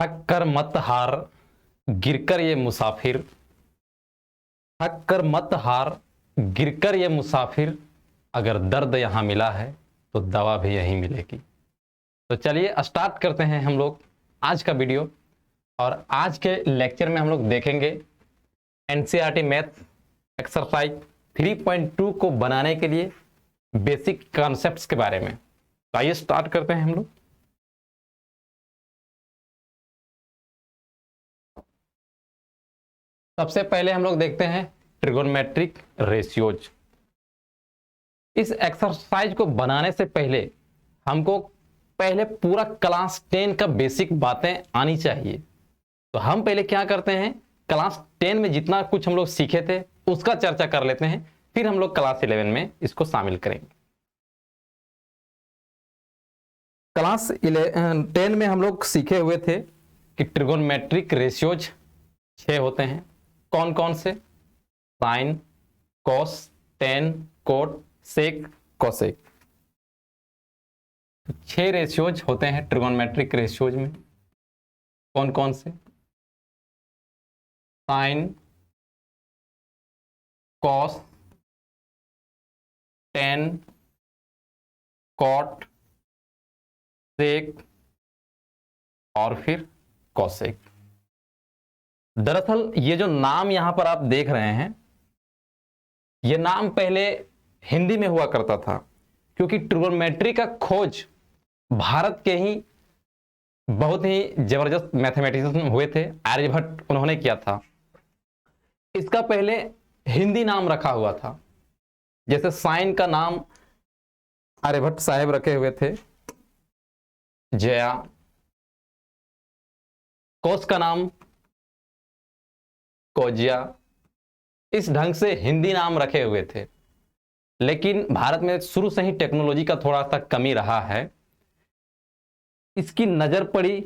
थक कर मत हार, गिरकर ये मुसाफिर। थक कर मत हार, गिरकर ये मुसाफिर। अगर दर्द यहाँ मिला है तो दवा भी यहीं मिलेगी। तो चलिए स्टार्ट करते हैं हम लोग आज का वीडियो। और आज के लेक्चर में हम लोग देखेंगे एनसीईआरटी मैथ एक्सरसाइज 3.2 को बनाने के लिए बेसिक कॉन्सेप्ट्स के बारे में। तो आइए स्टार्ट करते हैं हम लोग। सबसे पहले हम लोग देखते हैं ट्रिगोनोमेट्रिक रेशियोज। इस एक्सरसाइज को बनाने से पहले हमको पहले पूरा क्लास 10 का बेसिक बातें आनी चाहिए। तो हम पहले क्या करते हैं, क्लास 10 में जितना कुछ हम लोग सीखे थे उसका चर्चा कर लेते हैं, फिर हम लोग क्लास 11 में इसको शामिल करेंगे। क्लास 10 में हम लोग सीखे हुए थे कि ट्रिगोनोमेट्रिक रेशियोज 6 होते हैं। कौन कौन से? साइन, कॉस, टेन, कोट, सेक, कोसेक। 6 रेशियोज होते हैं ट्रिगोनोमेट्रिक रेशियोज में। कौन कौन से? Sign, cos, tan, cot, sec और फिर कोसेक। दरअसल ये जो नाम यहां पर आप देख रहे हैं, ये नाम पहले हिंदी में हुआ करता था, क्योंकि ट्रिगोनोमेट्री का खोज भारत के ही बहुत ही जबरदस्त मैथमेटिशियन हुए थे, आर्यभट्ट, उन्होंने किया था। इसका पहले हिंदी नाम रखा हुआ था। जैसे साइन का नाम आर्यभट्ट साहब रखे हुए थे, जया। कोस का नाम कोजिया। इस ढंग से हिंदी नाम रखे हुए थे। लेकिन भारत में शुरू से ही टेक्नोलॉजी का थोड़ा सा कमी रहा है। इसकी नजर पड़ी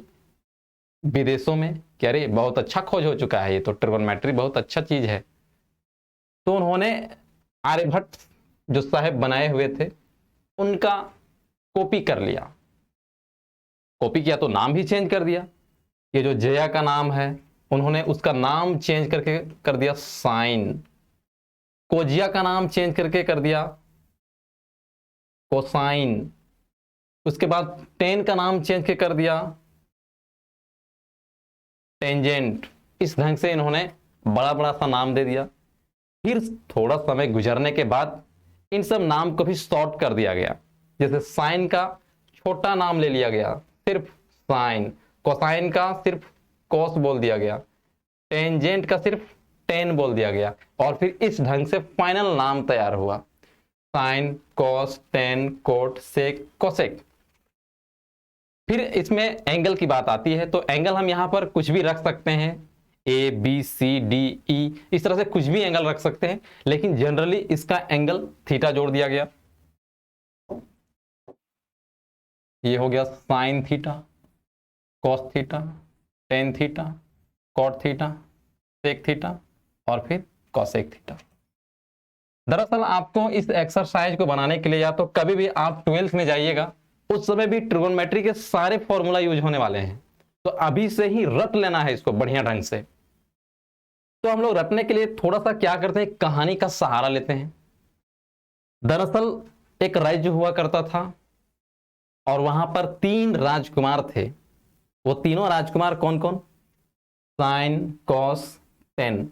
विदेशों में कि अरे बहुत अच्छा खोज हो चुका है, ये तो ट्रिगोनोमेट्री बहुत अच्छा चीज है। तो उन्होंने आर्यभट्ट जो साहब बनाए हुए थे उनका कॉपी कर लिया। कॉपी किया तो नाम भी चेंज कर दिया। ये जो जया का नाम है, उन्होंने उसका नाम चेंज करके कर दिया साइन। कोजिया का नाम चेंज करके कर दिया कोसाइन। उसके बाद टेन का नाम चेंज करके कर दिया टेंजेंट। इस ढंग से इन्होंने बड़ा बड़ा सा नाम दे दिया। फिर थोड़ा समय गुजरने के बाद इन सब नाम को भी शॉर्ट कर दिया गया। जैसे साइन का छोटा नाम ले लिया गया, सिर्फ साइन। कोसाइन का सिर्फ कॉस बोल दिया गया। टेंजेंट का सिर्फ टेन बोल दिया गया। और फिर इस ढंग से फाइनल नाम तैयार हुआ, साइन, कॉस, टेन, कोट, सेक, कोसेक। फिर इसमें एंगल की बात आती है, तो एंगल हम यहां पर कुछ भी रख सकते हैं, ए, बी, सी, डी, ई, इस तरह से कुछ भी एंगल रख सकते हैं। लेकिन जनरली इसका एंगल थीटा जोड़ दिया गया। ये हो गया sine theta, cos theta, tan theta, cot theta, sec theta और फिर कोसेक थीटा। दरअसल आपको इस एक्सरसाइज को बनाने के लिए या तो कभी भी आप 12th में जाइएगा, उस समय भी ट्रिगोनोमेट्री के सारे फॉर्मूला यूज होने वाले हैं। तो अभी से ही रट लेना है इसको बढ़िया ढंग से। तो हम लोग रटने के लिए थोड़ा सा क्या करते हैं, कहानी का सहारा लेते हैं। दरअसल एक राज्य हुआ करता था और वहां पर 3 राजकुमार थे। वो तीनों राजकुमार कौन कौन? Sine, cos, tan.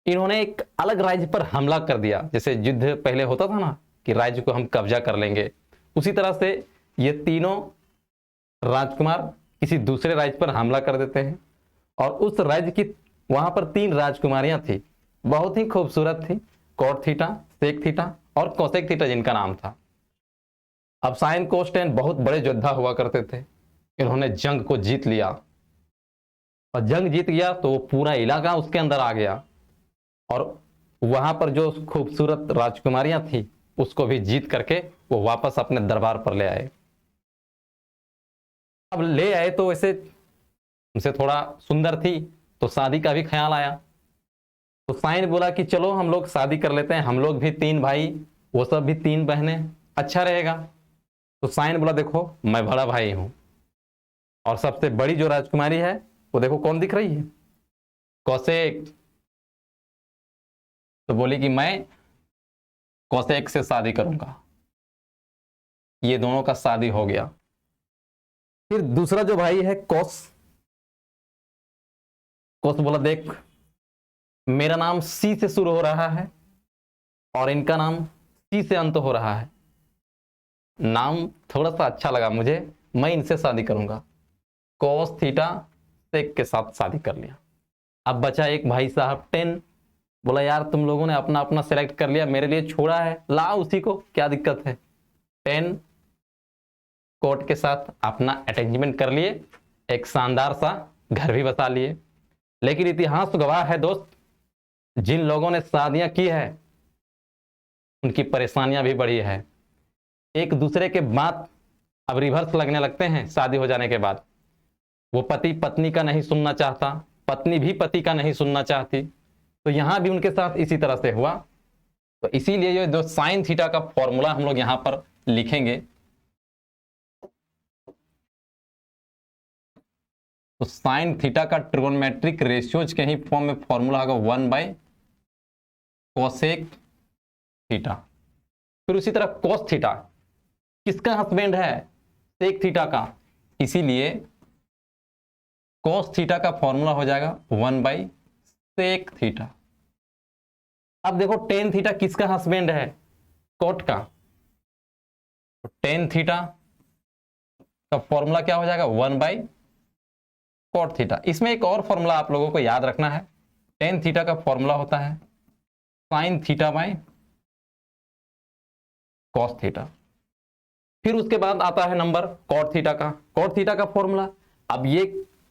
इन्होंने एक अलग राज्य पर हमला कर दिया। जैसे युद्ध पहले होता था ना कि राज्य को हम कब्जा कर लेंगे, उसी तरह से ये तीनों राजकुमार किसी दूसरे राज्य पर हमला कर देते हैं। और उस राज्य की वहां पर 3 राजकुमारियां थी, बहुत ही खूबसूरत थी, कॉट थीटा, सेक थीटा और कोसेक थीटा जिनका नाम था। अब साइन, कॉस, टेन बहुत बड़े योद्धा हुआ करते थे। इन्होंने जंग को जीत लिया और जंग जीत गया तो वो पूरा इलाका उसके अंदर आ गया। और वहां पर जो खूबसूरत राजकुमारियां थी उसको भी जीत करके वो वापस अपने दरबार पर ले आए। अब ले आए तो वैसे उनसे थोड़ा सुंदर थी, तो शादी का भी ख्याल आया। तो साइन बोला कि चलो हम लोग शादी कर लेते हैं, हम लोग भी 3 भाई, वो सब भी 3 बहनें, अच्छा रहेगा। तो साइन बोला देखो मैं बड़ा भाई हूं, और सबसे बड़ी जो राजकुमारी है वो देखो कौन दिख रही है, कौशिक। तो बोली कि मैं कौशिक से शादी करूंगा। ये दोनों का शादी हो गया। फिर दूसरा जो भाई है कौश, कौश बोला देख मेरा नाम सी से शुरू हो रहा है और इनका नाम सी से अंत हो रहा है, नाम थोड़ा सा अच्छा लगा मुझे, मैं इनसे शादी करूंगा। कॉस थीटा सेक के साथ शादी कर लिया। अब बचा एक भाई साहब 10। बोला यार तुम लोगों ने अपना अपना सेलेक्ट कर लिया, मेरे लिए छोड़ा है, ला उसी को, क्या दिक्कत है। 10 कोट के साथ अपना अटैचमेंट कर लिए, एक शानदार सा घर भी बसा लिए। लेकिन इतिहास गवाह है दोस्त, जिन लोगों ने शादियां की है उनकी परेशानियां भी बढ़ी है। एक दूसरे के बात अब रिवर्स लगने लगते हैं शादी हो जाने के बाद। वो पति पत्नी का नहीं सुनना चाहता, पत्नी भी पति का नहीं सुनना चाहती। तो यहां भी उनके साथ इसी तरह से हुआ। तो इसीलिए ये जो साइन थीटा का फॉर्मूला हम लोग यहां पर लिखेंगे, तो साइन थीटा का ट्रिगोनोमेट्रिक रेशियोज के ही फॉर्म में फॉर्मूला होगा 1/कोसेक थीटा। फिर उसी तरह कोस थीटा किसका हस्बैंड है, सेक थीटा का, इसीलिए कोस थीटा का फॉर्मूला हो जाएगा 1/सेक थीटा। अब देखो टेन थीटा किसका हस्बैंड है, कोट का, तो टेन थीटा का फॉर्मूला क्या हो जाएगा 1/कोट थीटा। इसमें एक और फॉर्मूला आप लोगों को याद रखना है, टेन थीटा का फॉर्मूला होता है sine theta by cos theta. फिर उसके बाद आता है नंबर कॉट थीटा का। कॉट थीटा का फॉर्मूला, अब ये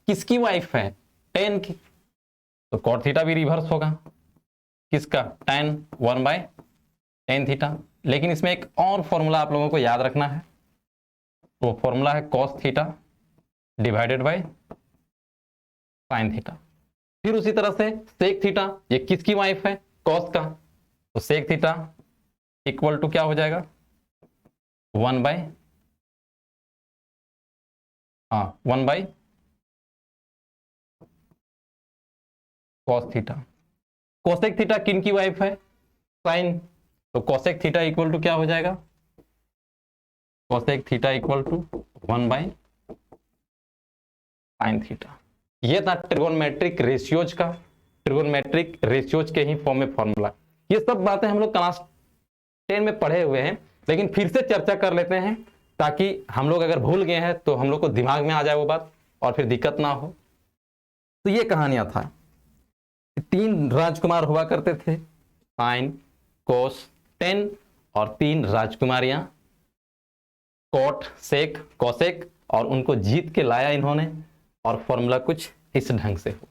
किसकी वाइफ है, टेन की, तो कॉट थीटा भी रिवर्स होगा किसका, tan 1/tan थीटा। लेकिन इसमें एक और फॉर्मूला आप लोगों को याद रखना है, वो फॉर्मूला है cos theta divided by sin theta. फिर उसी तरह से sec थीटा, ये किसकी वाइफ है, cos का, तो sec थीटा इक्वल टू क्या हो जाएगा 1/cos थीटा। कोसेक थीटा किन की वाइफ है, साइन, तो कोसेक थीटा इक्वल टू क्या हो जाएगा, cosec theta equal to 1/sin theta. ये था ट्रिगोनोमेट्रिक रेशियोज का, ट्रिगोनोमेट्रिक रेशियोज के ही फॉर्म में फॉर्मूला। ये सब बातें हम लोग क्लास 10 में पढ़े हुए हैं, लेकिन फिर से चर्चा कर लेते हैं ताकि हम लोग अगर भूल गए हैं तो हम लोग को दिमाग में आ जाए वो बात और फिर दिक्कत ना हो। तो ये कहानियां था, 3 राजकुमार हुआ करते थे, साइन कोस 10, और 3 राजकुमारियां कोट सेक कोसेक, और उनको जीत के लाया इन्होंने, और फॉर्मूला कुछ इस ढंग से हो।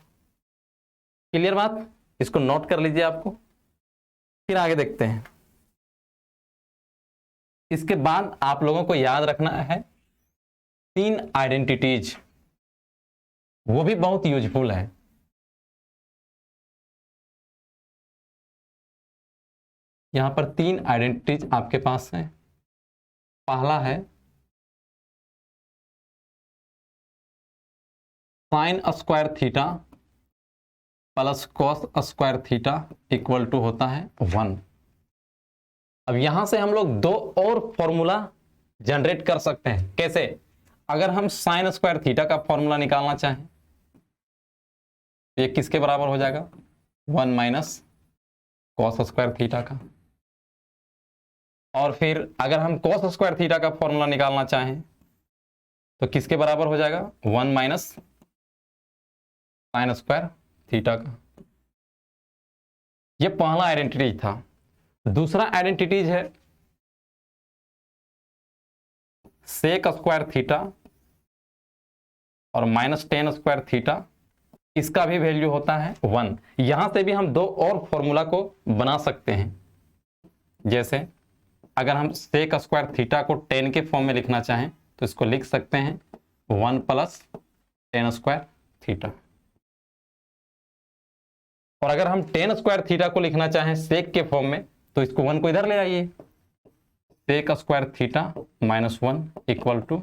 क्लियर बात, इसको नोट कर लीजिए आपको। फिर आगे देखते हैं। इसके बाद आप लोगों को याद रखना है 3 आइडेंटिटीज, वो भी बहुत यूजफुल है। यहां पर 3 आइडेंटिटीज आपके पास है। पहला है sine square theta plus cos square theta equal to होता है 1। अब यहां से हम लोग 2 और फॉर्मूला जनरेट कर सकते हैं। कैसे, अगर हम साइन स्क्वायर थीटा का फॉर्मूला निकालना चाहें तो ये किसके बराबर हो जाएगा, 1 माइनस कॉस स्क्वायर थीटा का। और फिर अगर हम कॉस स्क्वायर थीटा का फॉर्मूला निकालना चाहें तो किसके बराबर हो जाएगा, 1 माइनस साइन स्क्वायर थीटा का। ये पहला आइडेंटिटीज था। दूसरा आइडेंटिटीज है सेक स्क्वायर थीटा और माइनस टेन स्क्वायर थीटा, इसका भी वैल्यू होता है 1। यहां से भी हम 2 और फॉर्मूला को बना सकते हैं। जैसे अगर हम सेक स्क्वायर थीटा को 10 के फॉर्म में लिखना चाहें तो इसको लिख सकते हैं 1 प्लस टेन स्क्वायर थीटा। और अगर हम टेन स्क्वायर थीटा को लिखना चाहें सेक के फॉर्म में तो इसको 1 को इधर ले आइए, sec square theta minus 1 equal to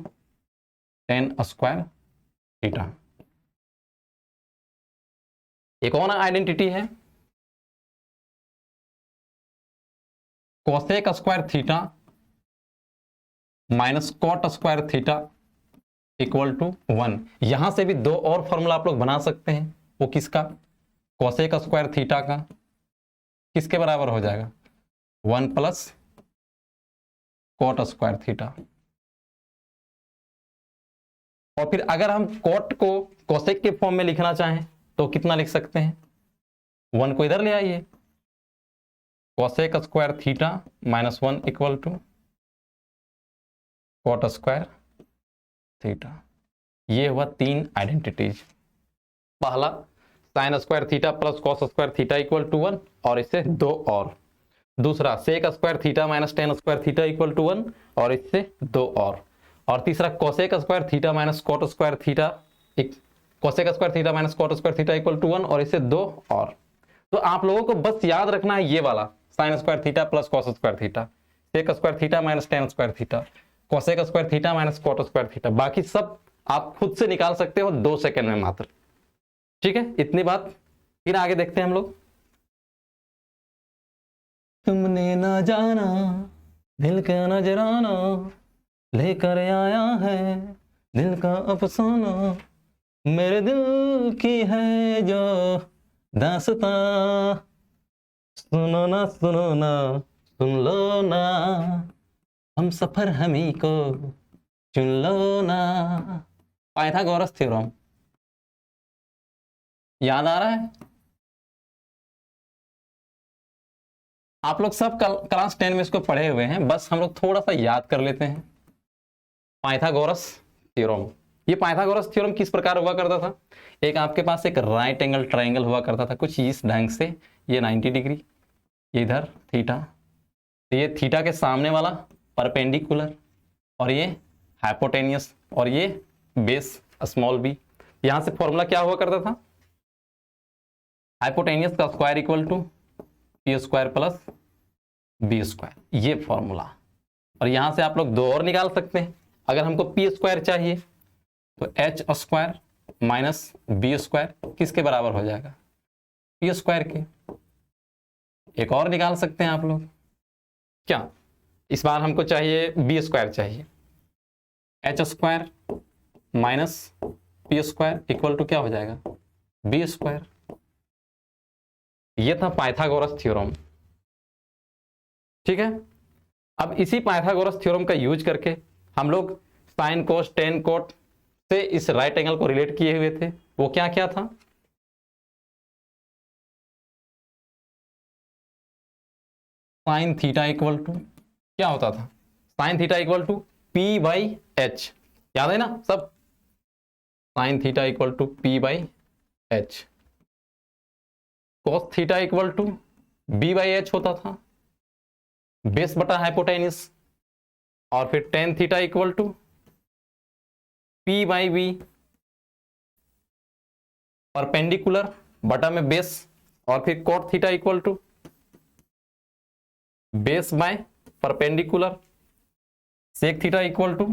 tan square theta. एक और आइडेंटिटी है cosec square theta minus cot square theta equal to 1। यहां से भी दो और फॉर्मूला आप लोग बना सकते हैं। वो किसका? कोसेक स्क्वायर थीटा का किसके बराबर हो जाएगा? 1 प्लस कॉट स्क्वायर थीटा। और फिर अगर हम कॉट को कोसेक के फॉर्म में लिखना चाहें तो कितना लिख सकते हैं? 1 को इधर ले आइए, cosec square theta minus 1 equal to cot square theta. ये हुआ 3 आइडेंटिटीज। पहला sine square theta plus cos square theta equal to 1 और इससे 2 और। दूसरा sec square theta minus tan square theta equal to 1 और इससे 2 और तीसरा cosec square theta minus cot square theta, cosec square theta minus cot square theta equal to 1 और इससे 2 और। तो आप लोगों को बस याद रखना है ये वाला sine square theta plus cos square theta, sec square theta minus tan square theta, cosec square theta minus cot square theta. बाकी सब आप खुद से निकाल सकते हो 2 सेकंड में मात्र। ठीक है, इतनी बात। फिर आगे देखते हैं हम लोग। तुमने ना जाना दिल का नजराना लेकर आया है दिल का अफसाना, मेरे दिल की है जो दास्तां, सुनो ना सुन लो ना, हम सफर हमी को चुन लो ना। पाइथागोरस थ्योरम याद आ रहा है? आप लोग सब क्लास 10 में इसको पढ़े हुए हैं, बस हम लोग थोड़ा सा याद कर लेते हैं। पाइथागोरस थ्योरम, ये पाइथागोरस थ्योरम किस प्रकार हुआ करता था? एक आपके पास एक राइट एंगल ट्राइंगल हुआ करता था कुछ इस ढंग से, ये 90 डिग्री, इधर थीटा, तो ये थीटा के सामने वाला परपेंडिकुलर और ये हाइपोटेनियस और ये बेस स्मॉल बी। यहां से फॉर्मूला क्या हुआ करता था? हाइपोटेनियस का square equal to P square plus B square, ये फॉर्मूला। और यहां से आप लोग 2 और निकाल सकते हैं। अगर हमको पी स्क्वायर चाहिए तो H square minus B square किसके बराबर हो जाएगा? पी स्क्वायर के। एक और निकाल सकते हैं आप लोग, क्या? इस बार हमको चाहिए बी स्क्वायर चाहिए, H square minus P square equal to क्या हो जाएगा? B square. ये था पाइथागोरस थ्योरम। ठीक है, अब इसी पाइथागोरस थ्योरम का यूज करके हम लोग साइन कोस टेन कोट से इस राइट एंगल को रिलेट किए हुए थे। वो क्या क्या था? साइन थीटा इक्वल टू क्या होता था? Sine theta equal to P by H, याद है ना सब? Sine theta equal to P by H. Cos theta equal to B by H होता था, बेस बटा हाइपोटेनिस। और फिर tan theta equal to P by B, perpendicular बटा में बेस। और फिर cot theta equal to base by perpendicular, sec theta equal to.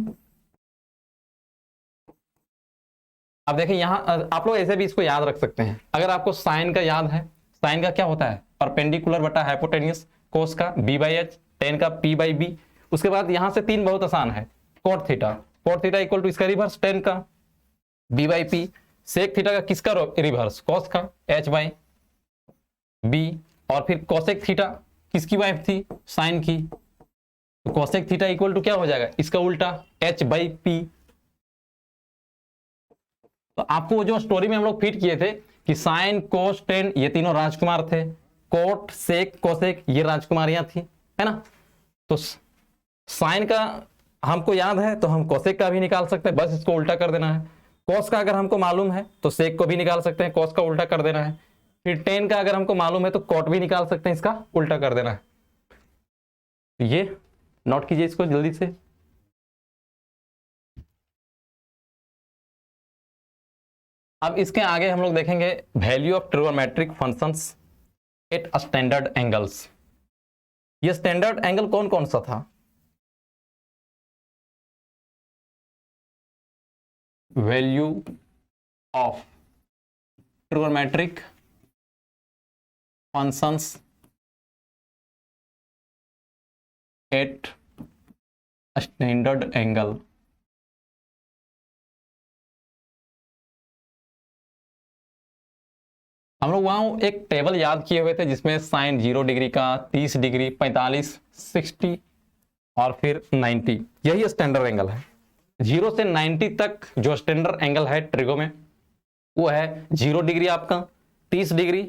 अब देखिए यहां आप लोग ऐसे भी इसको याद रख सकते हैं। अगर आपको साइन का याद है, साइन का क्या होता है? परपेंडिकुलर बटा हाइपोटेनियस, कोस का बी बाई एच, टेन का पी बाई बी। उसके बाद यहां से 3 बहुत आसान है, cot theta, cot theta equal to इसका रिवर्स टेन का B by P, sec theta का किसका रिवर्स? कॉस का एच बाई बी। और फिर कोसेक थीटा किसकी वाइफ थी? साइन की, तो कोसेक थीटा इक्वल टू क्या हो जाएगा? इसका उल्टा एच बाई पी। तो आपको जो स्टोरी में हम लोग फिट किए थे कि साइन कोस टेन ये तीनों राजकुमार थे, कोट सेक कोसेक ये राजकुमारियां थी, है ना? तो साइन का हमको याद है तो हम कोसेक का भी निकाल सकते हैं, बस इसको उल्टा कर देना है। कोस का अगर हमको मालूम है तो सेक को भी निकाल सकते हैं, कोस का उल्टा कर देना है। फिर टेन का अगर हमको मालूम है तो कोट भी निकाल सकते हैं, इसका उल्टा कर देना है। ये नोट कीजिए इसको जल्दी से। अब इसके आगे हम लोग देखेंगे value of trigonometric functions eight standard angles. ये स्टैंडर्ड एंगल कौन कौन सा था? Value of trigonometric functions eight standard angle. हम लोग वहां एक टेबल याद किए हुए थे जिसमें साइन 0 डिग्री का, 30 डिग्री, 45, 60 और फिर 90, यही स्टैंडर्ड एंगल है। 0 से 90 तक जो स्टैंडर्ड एंगल है ट्रिगो में वो है 0 डिग्री आपका, 30 डिग्री,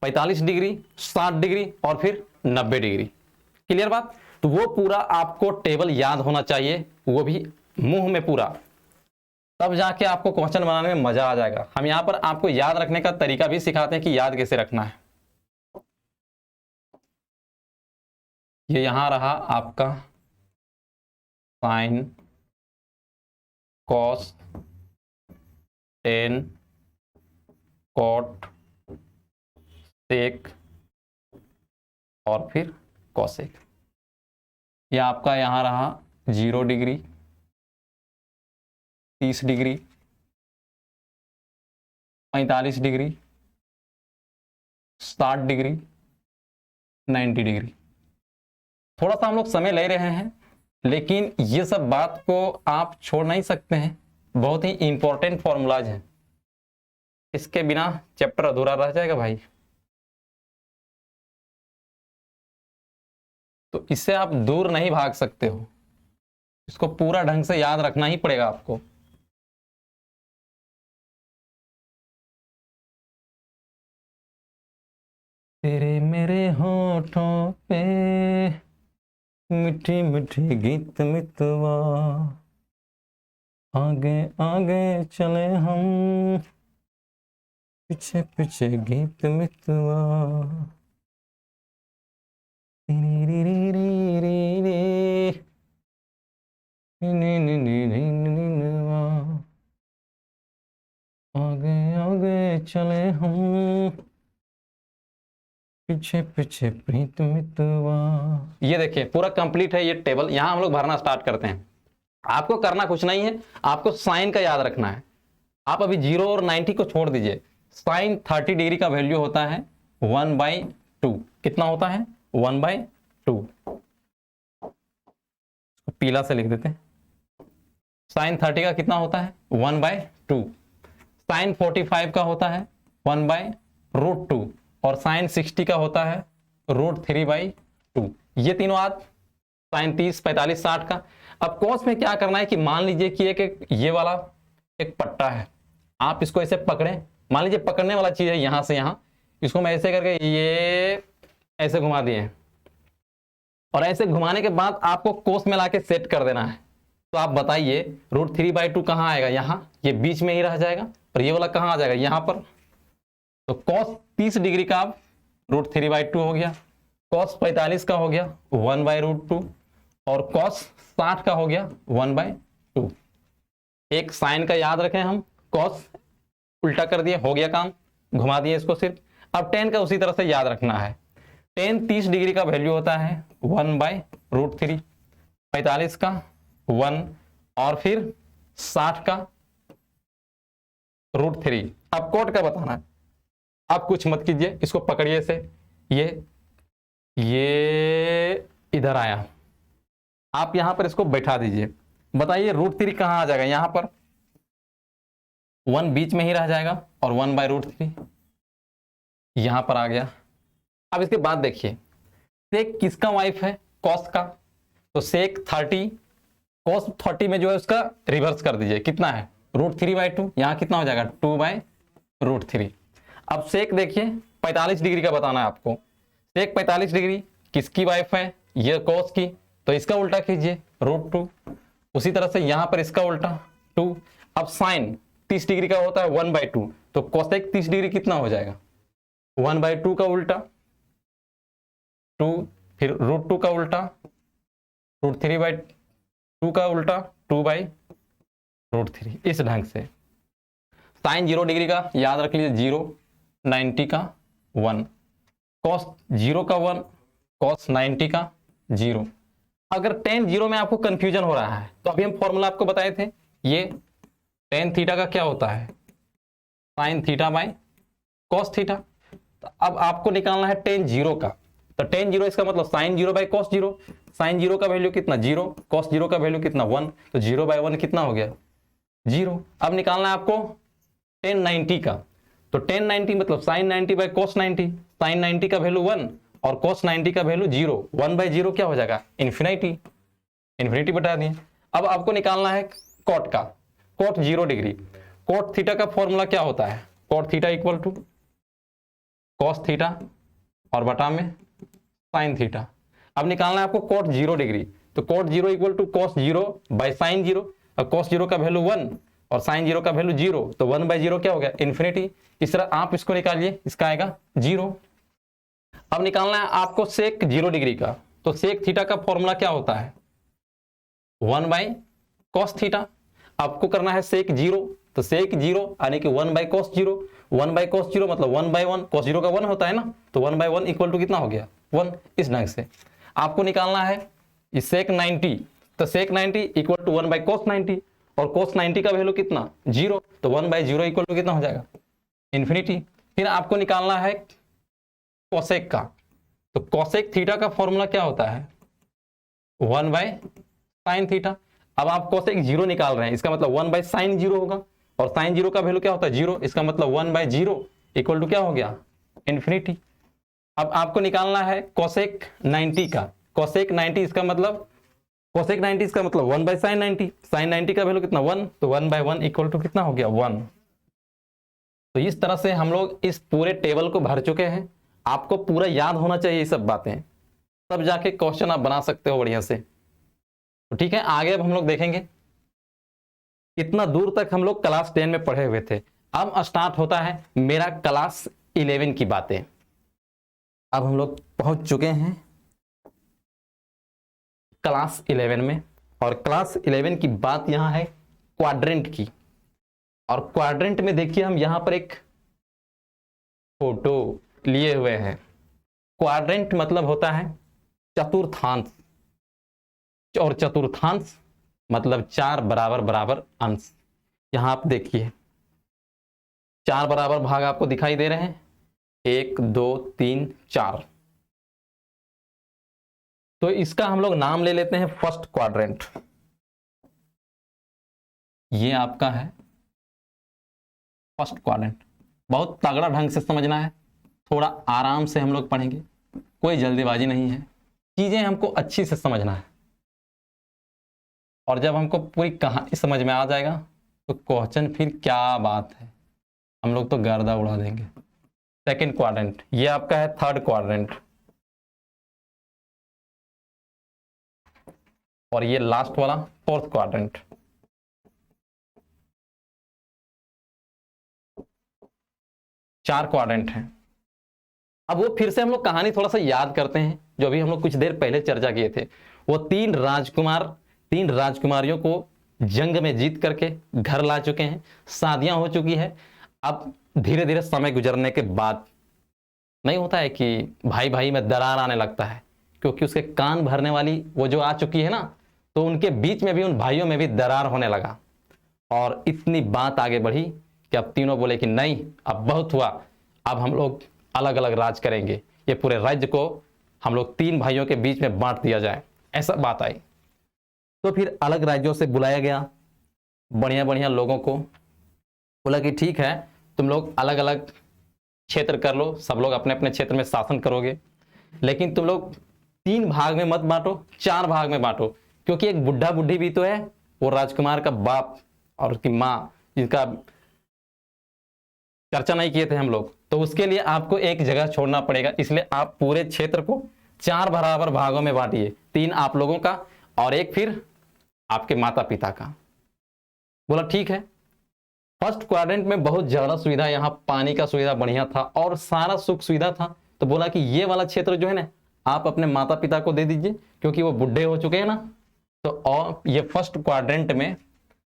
45 डिग्री, 60 डिग्री और फिर 90 डिग्री। क्लियर बात? तो वो पूरा आपको टेबल याद होना चाहिए, वो भी मुंह में पूरा, तब जाके आपको क्वेश्चन बनाने में मजा आ जाएगा। हम यहां पर आपको याद रखने का तरीका भी सिखाते हैं कि याद कैसे रखना है। ये यहां रहा आपका sine cos tan cot sec और फिर कॉसेक। यह आपका यहां रहा 0 degree, 30 degree, 45 degree, 60 degree, 90 degree. थोड़ा सा हम लोग समय ले रहे हैं, लेकिन ये सब बात को आप छोड़ नहीं सकते हैं, बहुत ही इंपॉर्टेंट फॉर्मूलाज हैं, इसके बिना चैप्टर अधूरा रह जाएगा भाई। तो इससे आप दूर नहीं भाग सकते हो, इसको पूरा ढंग से याद रखना ही पड़ेगा आपको। तेरे मेरे होठों पे मीठी मीठी गीत मितवा, आगे आगे चले हम, पीछे पीछे गीत मितवा। आगे आगे चले हम, पीछे पीछे प्रीत मितवा। ये देखिए पूरा कंप्लीट है ये टेबल। यहां हम लोग भरना स्टार्ट करते हैं। आपको करना कुछ नहीं है, आपको साइन का याद रखना है। आप अभी 0 और 90 को छोड़ दीजिए। साइन 30 डिग्री का वैल्यू होता है 1/2। कितना होता है? 1/2। पीला से लिख देते हैं। साइन 30 का कितना होता है? 1/2। साइन 45 का होता है 1/√2 और साइन 60 का होता है √3/2। ये तीनों आज साइन 30, 45, 60 का। अब कॉस में क्या करना है कि मान लीजिए कि एक ये वाला एक पट्टा है, आप इसको ऐसे पकड़े, मान लीजिए पकड़ने वाला चीज है यहां से यहां, इसको मैं ऐसे करके ये ऐसे घुमा दिए और ऐसे घुमाने के बाद आपको कोस में लाके सेट कर देना है। तो आप बताइए √3/2 कहां आएगा? यहां, ये बीच में ही रह जाएगा और ये वाला कहां आ जाएगा? यहां पर। तो कॉस 30 डिग्री का आप √3/2 हो गया, कॉस 45 का हो गया 1/√2 और कॉस 60 का हो गया 1/2। एक साइन का याद रखें हम, कॉस उल्टा कर दिए, हो गया काम, घुमा दिए इसको सिर्फ। अब टेन का उसी तरह से याद रखना है। टेन 30 डिग्री का वैल्यू होता है 1/√3, 45 का 1 और फिर 60 का √3। अब कोट का बताना है, आप कुछ मत कीजिए, इसको पकड़िए से, ये इधर आया, आप यहां पर इसको बैठा दीजिए। बताइए √3 कहां आ जाएगा? यहां पर 1 बीच में ही रह जाएगा और 1/√3 यहां पर आ गया। अब इसके बाद देखिए सेक किसका वाइफ है? कॉस का। तो सेक 30, कॉस 30 में जो है उसका रिवर्स कर दीजिए, कितना है? √3/2। यहां कितना हो जाएगा? 2/√3। अब सेक देखिए 45 डिग्री का बताना है आपको। सेक 45 डिग्री किसकी वाइफ है? ये कॉस की, तो इसका उल्टा कीजिए √2। उसी तरह से यहां पर इसका उल्टा 2। अब साइन 30 डिग्री का होता है 1/2, तो कोसेक 30 डिग्री कितना हो जाएगा? 1/2 का उल्टा 2, फिर √2 का उल्टा, √3/2 का उल्टा 2/√3। इस ढंग से साइन 0 डिग्री का याद रख लीजिए 0, 90 का 1, कॉस 0 का 1, कॉस 90 का 0। अगर tan 0 में आपको कंफ्यूजन हो रहा है तो अभी हम फॉर्मूला आपको बताए थे, ये tan थीटा का क्या होता है? Sine theta by cos theta. तो अब आपको निकालना है टेन जीरो का, तो टेन जीरो इसका मतलब sine zero by cos zero. Sine zero का वैल्यू कितना, जीरो। कॉस जीरो का वैल्यू कितना, 1। तो जीरो बाय 1 कितना हो गया, जीरो। अब निकालना है आपको टेन 90 का, तो टेन 90 मतलब साइन 90 बाय कॉस 90। साइन 90 का वैल्यू 1 और कॉस 90 का वैल्यू 0। 1 बाय 0 क्या हो जाएगा, इन्फिनिटी। इन्फिनिटी बता दिए। अब आपको निकालना है कॉट का, कॉट 0 डिग्री। कॉट थीटा का फॉर्मूला क्या होता है, cot theta equal to cos theta और बटा में साइन थीटा। अब निकालना है आपको कॉट 0 डिग्री, तो cot 0 equal to cos 0 by sine 0। और कॉस 0 का वैल्यू 1 और साइन 0 का वैल्यू 0, तो 1 बाय 0 क्या हो गया, इन्फिनिटी। इस तरह आप इसको निकालिए, इसका आएगा 0। अब निकालना है आपको सेक 0 डिग्री का, तो सेक थीटा का फॉर्मूला क्या होता है, 1 बाय कॉस थीटा। आपको करना है सेक 0, तो सेक 0 यानी कि 1 बाय कॉस 0। 1 बाय कॉस 0 मतलब 1 बाय 1, कॉस 0 का 1 होता है ना, तो 1 बाय 1 इक्वल टू कितना हो गया, 1। इस ढंग से आपको निकालना है सेक 90, तो सेक 90 इक्वल टू 1 बाय कॉस 90 और कॉस 90 का वैल्यू कितना, 0। तो 1 बाय 0 इक्वल टू कितना हो जाएगा, इन्फिनिटी। फिर आपको निकालना है कोसेक का, तो कोसेक थीटा का फॉर्मूला क्या होता है, 1 बाय साइन थीटा। अब आप कोसेक 0 निकाल रहे हैं, इसका मतलब 1 बाय साइन 0 होगा, और साइन 0 का वैल्यू क्या होता है, 0। इसका मतलब 1 बाय 0 इक्वल टू क्या हो गया, इन्फिनिटी। अब आपको निकालना है कोसेक 90 का, कोसेक 90 इसका मतलब कोसेक 90 इसका मतलब 1 बाय साइन 90। साइन 90 का वैल्यू कितना, 1, तो 1 बाय 1 इक्वल टू कितना हो गया, 1। तो इस तरह से हम लोग इस पूरे टेबल को भर चुके हैं। आपको पूरा याद होना चाहिए ये सब बातें, तब जाके क्वेश्चन आप बना सकते हो बढ़िया से। तो ठीक है, आगे अब हम लोग देखेंगे कितना दूर तक हम लोग क्लास 10 में पढ़े हुए थे। अब स्टार्ट होता है मेरा क्लास 11 की बातें। अब हम लोग पहुंच चुके हैं क्लास 11 में, और क्लास 11 की बात यहां है क्वाड्रेंट की। और क्वाड्रेंट में देखिए हम यहां पर एक फोटो लिए हुए हैं। क्वाड्रेंट मतलब होता है चतुर्थांश, और चतुर्थांश मतलब 4 बराबर बराबर अंश। यहां आप देखिए 4 बराबर भाग आपको दिखाई दे रहे हैं, 1 2 3 4। तो इसका हम लोग नाम ले लेते हैं फर्स्ट क्वाड्रेंट। ये आपका है फर्स्ट क्वाड्रेंट। बहुत तगड़ा ढंग से समझना है, थोड़ा आराम से हम लोग पढ़ेंगे, कोई जल्दीबाजी नहीं है, चीजें हमको अच्छी से समझना है। और जब हमको पूरी कहानी समझ में आ जाएगा तो क्वेश्चन फिर क्या बात है, हम लोग तो गर्दा उड़ा देंगे। सेकंड क्वाड्रेंट, ये आपका है थर्ड क्वाड्रेंट, और ये लास्ट वाला फोर्थ क्वाड्रेंट। चार क्वाड्रेंट हैं। अब वो फिर से हम लोग कहानी थोड़ा सा याद करते हैं, जो अभी हम लोग कुछ देर पहले चर्चा किए थे। वो तीन राजकुमारियों को जंग में जीत करके घर ला चुके हैं, शादियां हो चुकी है। अब धीरे धीरे समय गुजरने के बाद नहीं होता है कि भाई भाई में दरार आने लगता है, क्योंकि उसके कान भरने वाली वो जो आ चुकी है ना, तो उनके बीच में भी, उन भाइयों में भी दरार होने लगा। और इतनी बात आगे बढ़ी कि अब तीनों बोले कि नहीं, अब बहुत हुआ, अब हम लोग अलग अलग राज करेंगे, ये पूरे राज्य को हम लोग 3 भाइयों के बीच में बांट दिया जाए, ऐसा बात आई। तो फिर अलग राज्यों से बुलाया गया बढ़िया बढ़िया लोगों को, बोला कि ठीक है तुम लोग अलग अलग क्षेत्र कर लो, सब लोग अपने अपने क्षेत्र में शासन करोगे, लेकिन तुम लोग 3 भाग में मत बांटो, 4 भाग में बांटो, क्योंकि एक बुढ़ा बुढ़ी भी तो है, वो राजकुमार का बाप और उसकी माँ, जिनका चर्चा नहीं किए थे हम लोग, तो उसके लिए आपको एक जगह छोड़ना पड़ेगा। इसलिए आप पूरे क्षेत्र को 4 बराबर भागों में बांटिए, 3 आप लोगों का और 1 फिर आपके माता पिता का। बोला ठीक है। फर्स्ट क्वाड्रेंट में बहुत ज्यादा सुविधा, यहाँ पानी का सुविधा बढ़िया था और सारा सुख सुविधा था। तो बोला कि ये वाला क्षेत्र जो है ना, आप अपने माता पिता को दे दीजिए, क्योंकि वो बुढ़े हो चुके हैं ना। तो और ये फर्स्ट क्वाड्रेंट में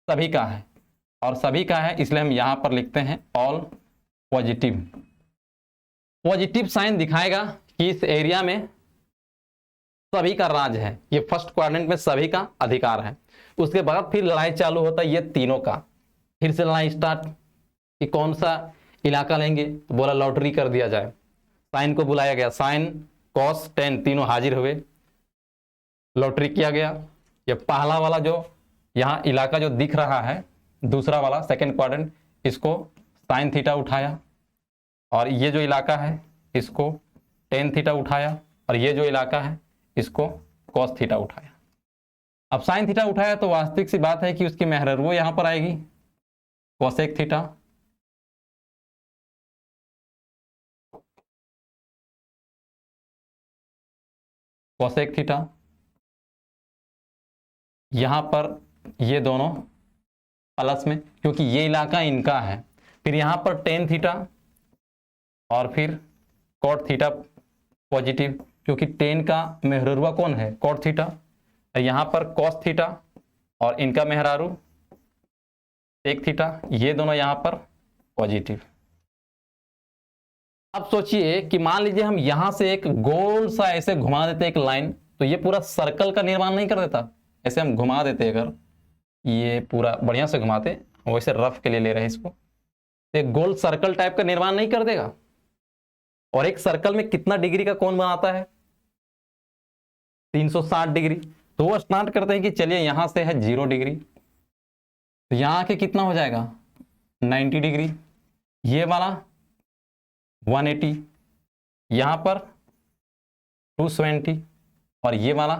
सभी का है, और सभी का है इसलिए हम यहां पर लिखते हैं ऑल पॉजिटिव। पॉजिटिव साइन दिखाएगा कि इस एरिया में सभी का राज है, ये फर्स्ट क्वाड्रेंट में सभी का अधिकार है। उसके बाद फिर लड़ाई चालू होता है ये तीनों का, फिर से लड़ाई स्टार्ट कि कौन सा इलाका लेंगे तो बोला लॉटरी कर दिया जाए। साइन को बुलाया गया, साइन कॉस टेन तीनों हाजिर हुए, लॉटरी किया गया। ये पहला वाला जो यहाँ इलाका जो दिख रहा है, दूसरा वाला सेकंड क्वाड्रेंट, इसको साइन थीटा उठाया, और ये जो इलाका है इसको टेन थीटा उठाया, और ये जो इलाका है इसको कॉस थीटा उठाया। अब साइन थीटा उठाया तो वास्तविक सी बात है कि उसकी मेहरर वो यहां पर आएगी कोसेक थीटा, कोसेक थीटा, यहां पर ये दोनों प्लस में क्योंकि ये इलाका इनका है, फिर यहां पर टेन थीटा और फिर कॉट थीटा पॉजिटिव क्योंकि टेन का मेहरुआ कौन है कॉट थीटा, यहां पर कॉस थीटा और इनका मेहरारू सेक थीटा, ये दोनों यहां पर पॉजिटिव। अब सोचिए कि मान लीजिए हम यहां से एक गोल सा ऐसे घुमा देते एक लाइन, तो ये पूरा सर्कल का निर्माण नहीं कर देता। ऐसे हम घुमा देते, अगर ये पूरा बढ़िया से घुमाते, वैसे रफ के लिए ले रहे हैं इसको, तो एक गोल सर्कल टाइप का निर्माण नहीं कर देगा। और एक सर्कल में कितना डिग्री का कोण बनाता है 360 डिग्री। तो वो स्टार्ट करते हैं कि चलिए यहां से है 0 डिग्री, तो यहां के कितना हो जाएगा 90 डिग्री, ये वाला 180, यहां पर 270 और ये वाला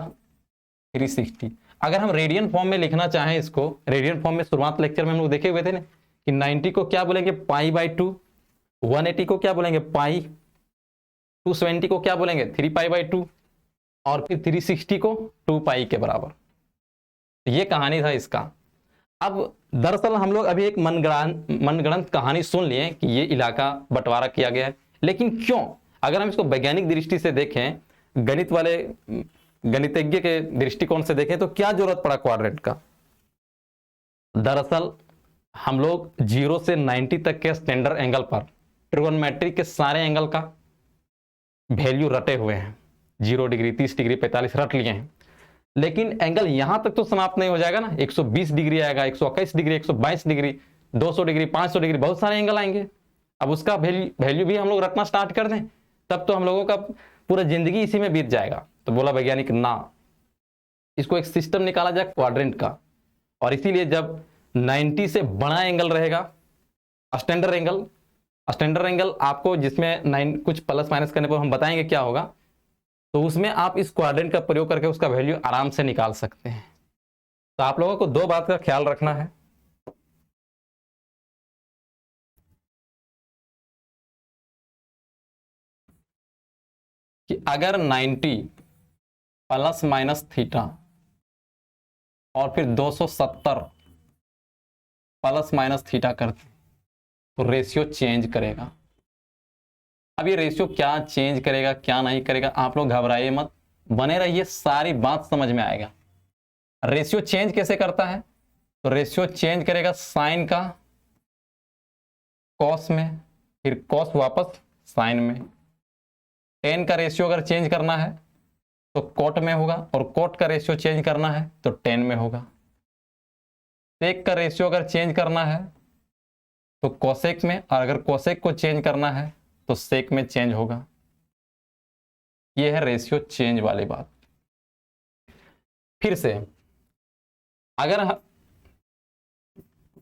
360। अगर हम रेडियन फॉर्म में लिखना चाहें इसको, रेडियन फॉर्म में शुरुआत लेक्चर में हम लोग देखे हुए थे ना कि 90 को क्या बोलेंगे π/2, 180 को क्या बोलेंगे पाई, 270 को क्या बोलेंगे 3π/2 और फिर 360 को 2π के बराबर। ये कहानी था इसका। अब दरअसल हम लोग अभी एक मनगढ़ंत कहानी सुन लिए कि ये इलाका बंटवारा किया गया है, लेकिन क्यों? अगर हम इसको वैज्ञानिक दृष्टि से देखें, गणित वाले गणितज्ञ के दृष्टिकोण से देखें, तो क्या जरूरत पड़ा क्वाड्रेंट का? दरअसल हम लोग 0 से 90 तक के स्टैंडर्ड एंगल पर ट्रिगोनोमेट्री के सारे एंगल का वैल्यू रटे हुए हैं, 0 डिग्री 30 डिग्री 45 रट लिए हैं, लेकिन एंगल यहां तक तो समाप्त नहीं हो जाएगा ना। 120 डिग्री आएगा, 121 डिग्री, 122 डिग्री, 200 डिग्री, 500 डिग्री, बहुत सारे एंगल आएंगे। अब उसका वैल्यू भी हम लोग रखना स्टार्ट कर दें, तब तो हम लोगों का पूरा जिंदगी इसी में बीत जाएगा। तो बोला वैज्ञानिक ना, इसको एक सिस्टम निकाला जाए क्वाड्रेंट का, और इसीलिए जब 90 से बड़ा एंगल रहेगा स्टैंडर्ड एंगल, स्टैंडर्ड एंगल आपको जिसमें 9 कुछ प्लस माइनस करने पर हम बताएंगे क्या होगा, तो उसमें आप इस क्वाड्रेंट का प्रयोग करके उसका वैल्यू आराम से निकाल सकते हैं। तो आप लोगों को दो बात का ख्याल रखना है। कि अगर 90 प्लस माइनस थीटा और फिर 270 प्लस माइनस थीटा करते तो रेशियो चेंज करेगा। अब ये रेशियो क्या चेंज करेगा क्या नहीं करेगा, आप लोग घबराइए मत, बने रहिए, सारी बात समझ में आएगा। रेशियो चेंज कैसे करता है? तो रेशियो चेंज करेगा साइन का कॉस में, फिर कॉस वापस साइन में। टेन का रेशियो अगर चेंज करना है तो कोट में होगा, और कोट का रेशियो चेंज करना है तो टेन में होगा। सेक का रेशियो अगर चेंज करना है तो कोसेक में, और अगर कोसेक को चेंज करना है तो सेक में चेंज होगा। ये है रेशियो चेंज वाली बात। फिर से अगर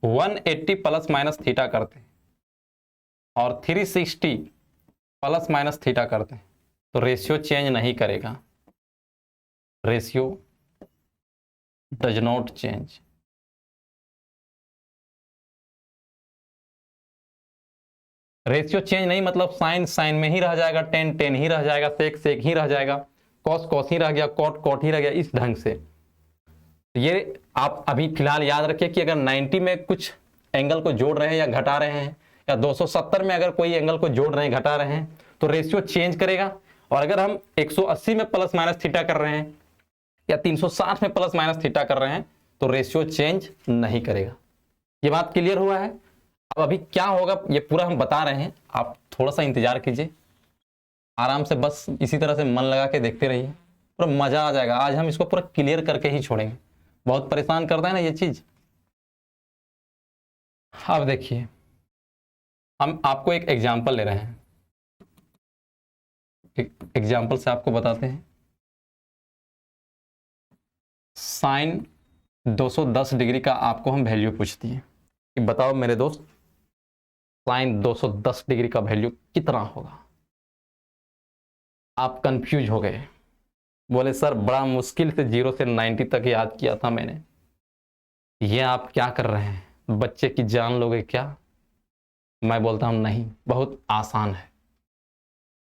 180 प्लस माइनस थीटा करते हैं और 360 प्लस माइनस थीटा करते हैं तो रेशियो चेंज नहीं करेगा, ratio does not change. Ratio change नहीं मतलब साइन साइन में ही रह जाएगा, टेन टेन ही रह जाएगा, सेक सेक ही रह जाएगा, कॉस कॉस ही रह गया, कॉट कॉट ही रह गया, इस ढंग से। ये आप अभी फिलहाल याद रखिए कि अगर 90 में कुछ एंगल को जोड़ रहे हैं या घटा रहे हैं, या 270 में अगर कोई एंगल को जोड़ रहे हैं घटा रहे हैं तो रेशियो चेंज करेगा। और अगर हम 180 में प्लस माइनस थीटा कर रहे हैं या 360 में प्लस माइनस थीटा कर रहे हैं तो रेशियो चेंज नहीं करेगा। ये बात क्लियर हुआ है? अब अभी क्या होगा ये पूरा हम बता रहे हैं, आप थोड़ा सा इंतजार कीजिए, आराम से बस इसी तरह से मन लगा के देखते रहिए, पूरा मजा आ जाएगा। आज हम इसको पूरा क्लियर करके ही छोड़ेंगे, बहुत परेशान करता है ना ये चीज। अब देखिए हम आपको एक एग्जाम्पल ले रहे हैं, एक एग्जाम्पल से आपको बताते हैं। साइन 210 डिग्री का आपको हम वैल्यू पूछती है कि बताओ मेरे दोस्त, साइन 210 डिग्री का वैल्यू कितना होगा। आप कंफ्यूज हो गए, बोले सर बड़ा मुश्किल से 0 से 90 तक याद किया था मैंने, ये आप क्या कर रहे हैं, बच्चे की जान लोगे क्या। मैं बोलता हूं नहीं, बहुत आसान है।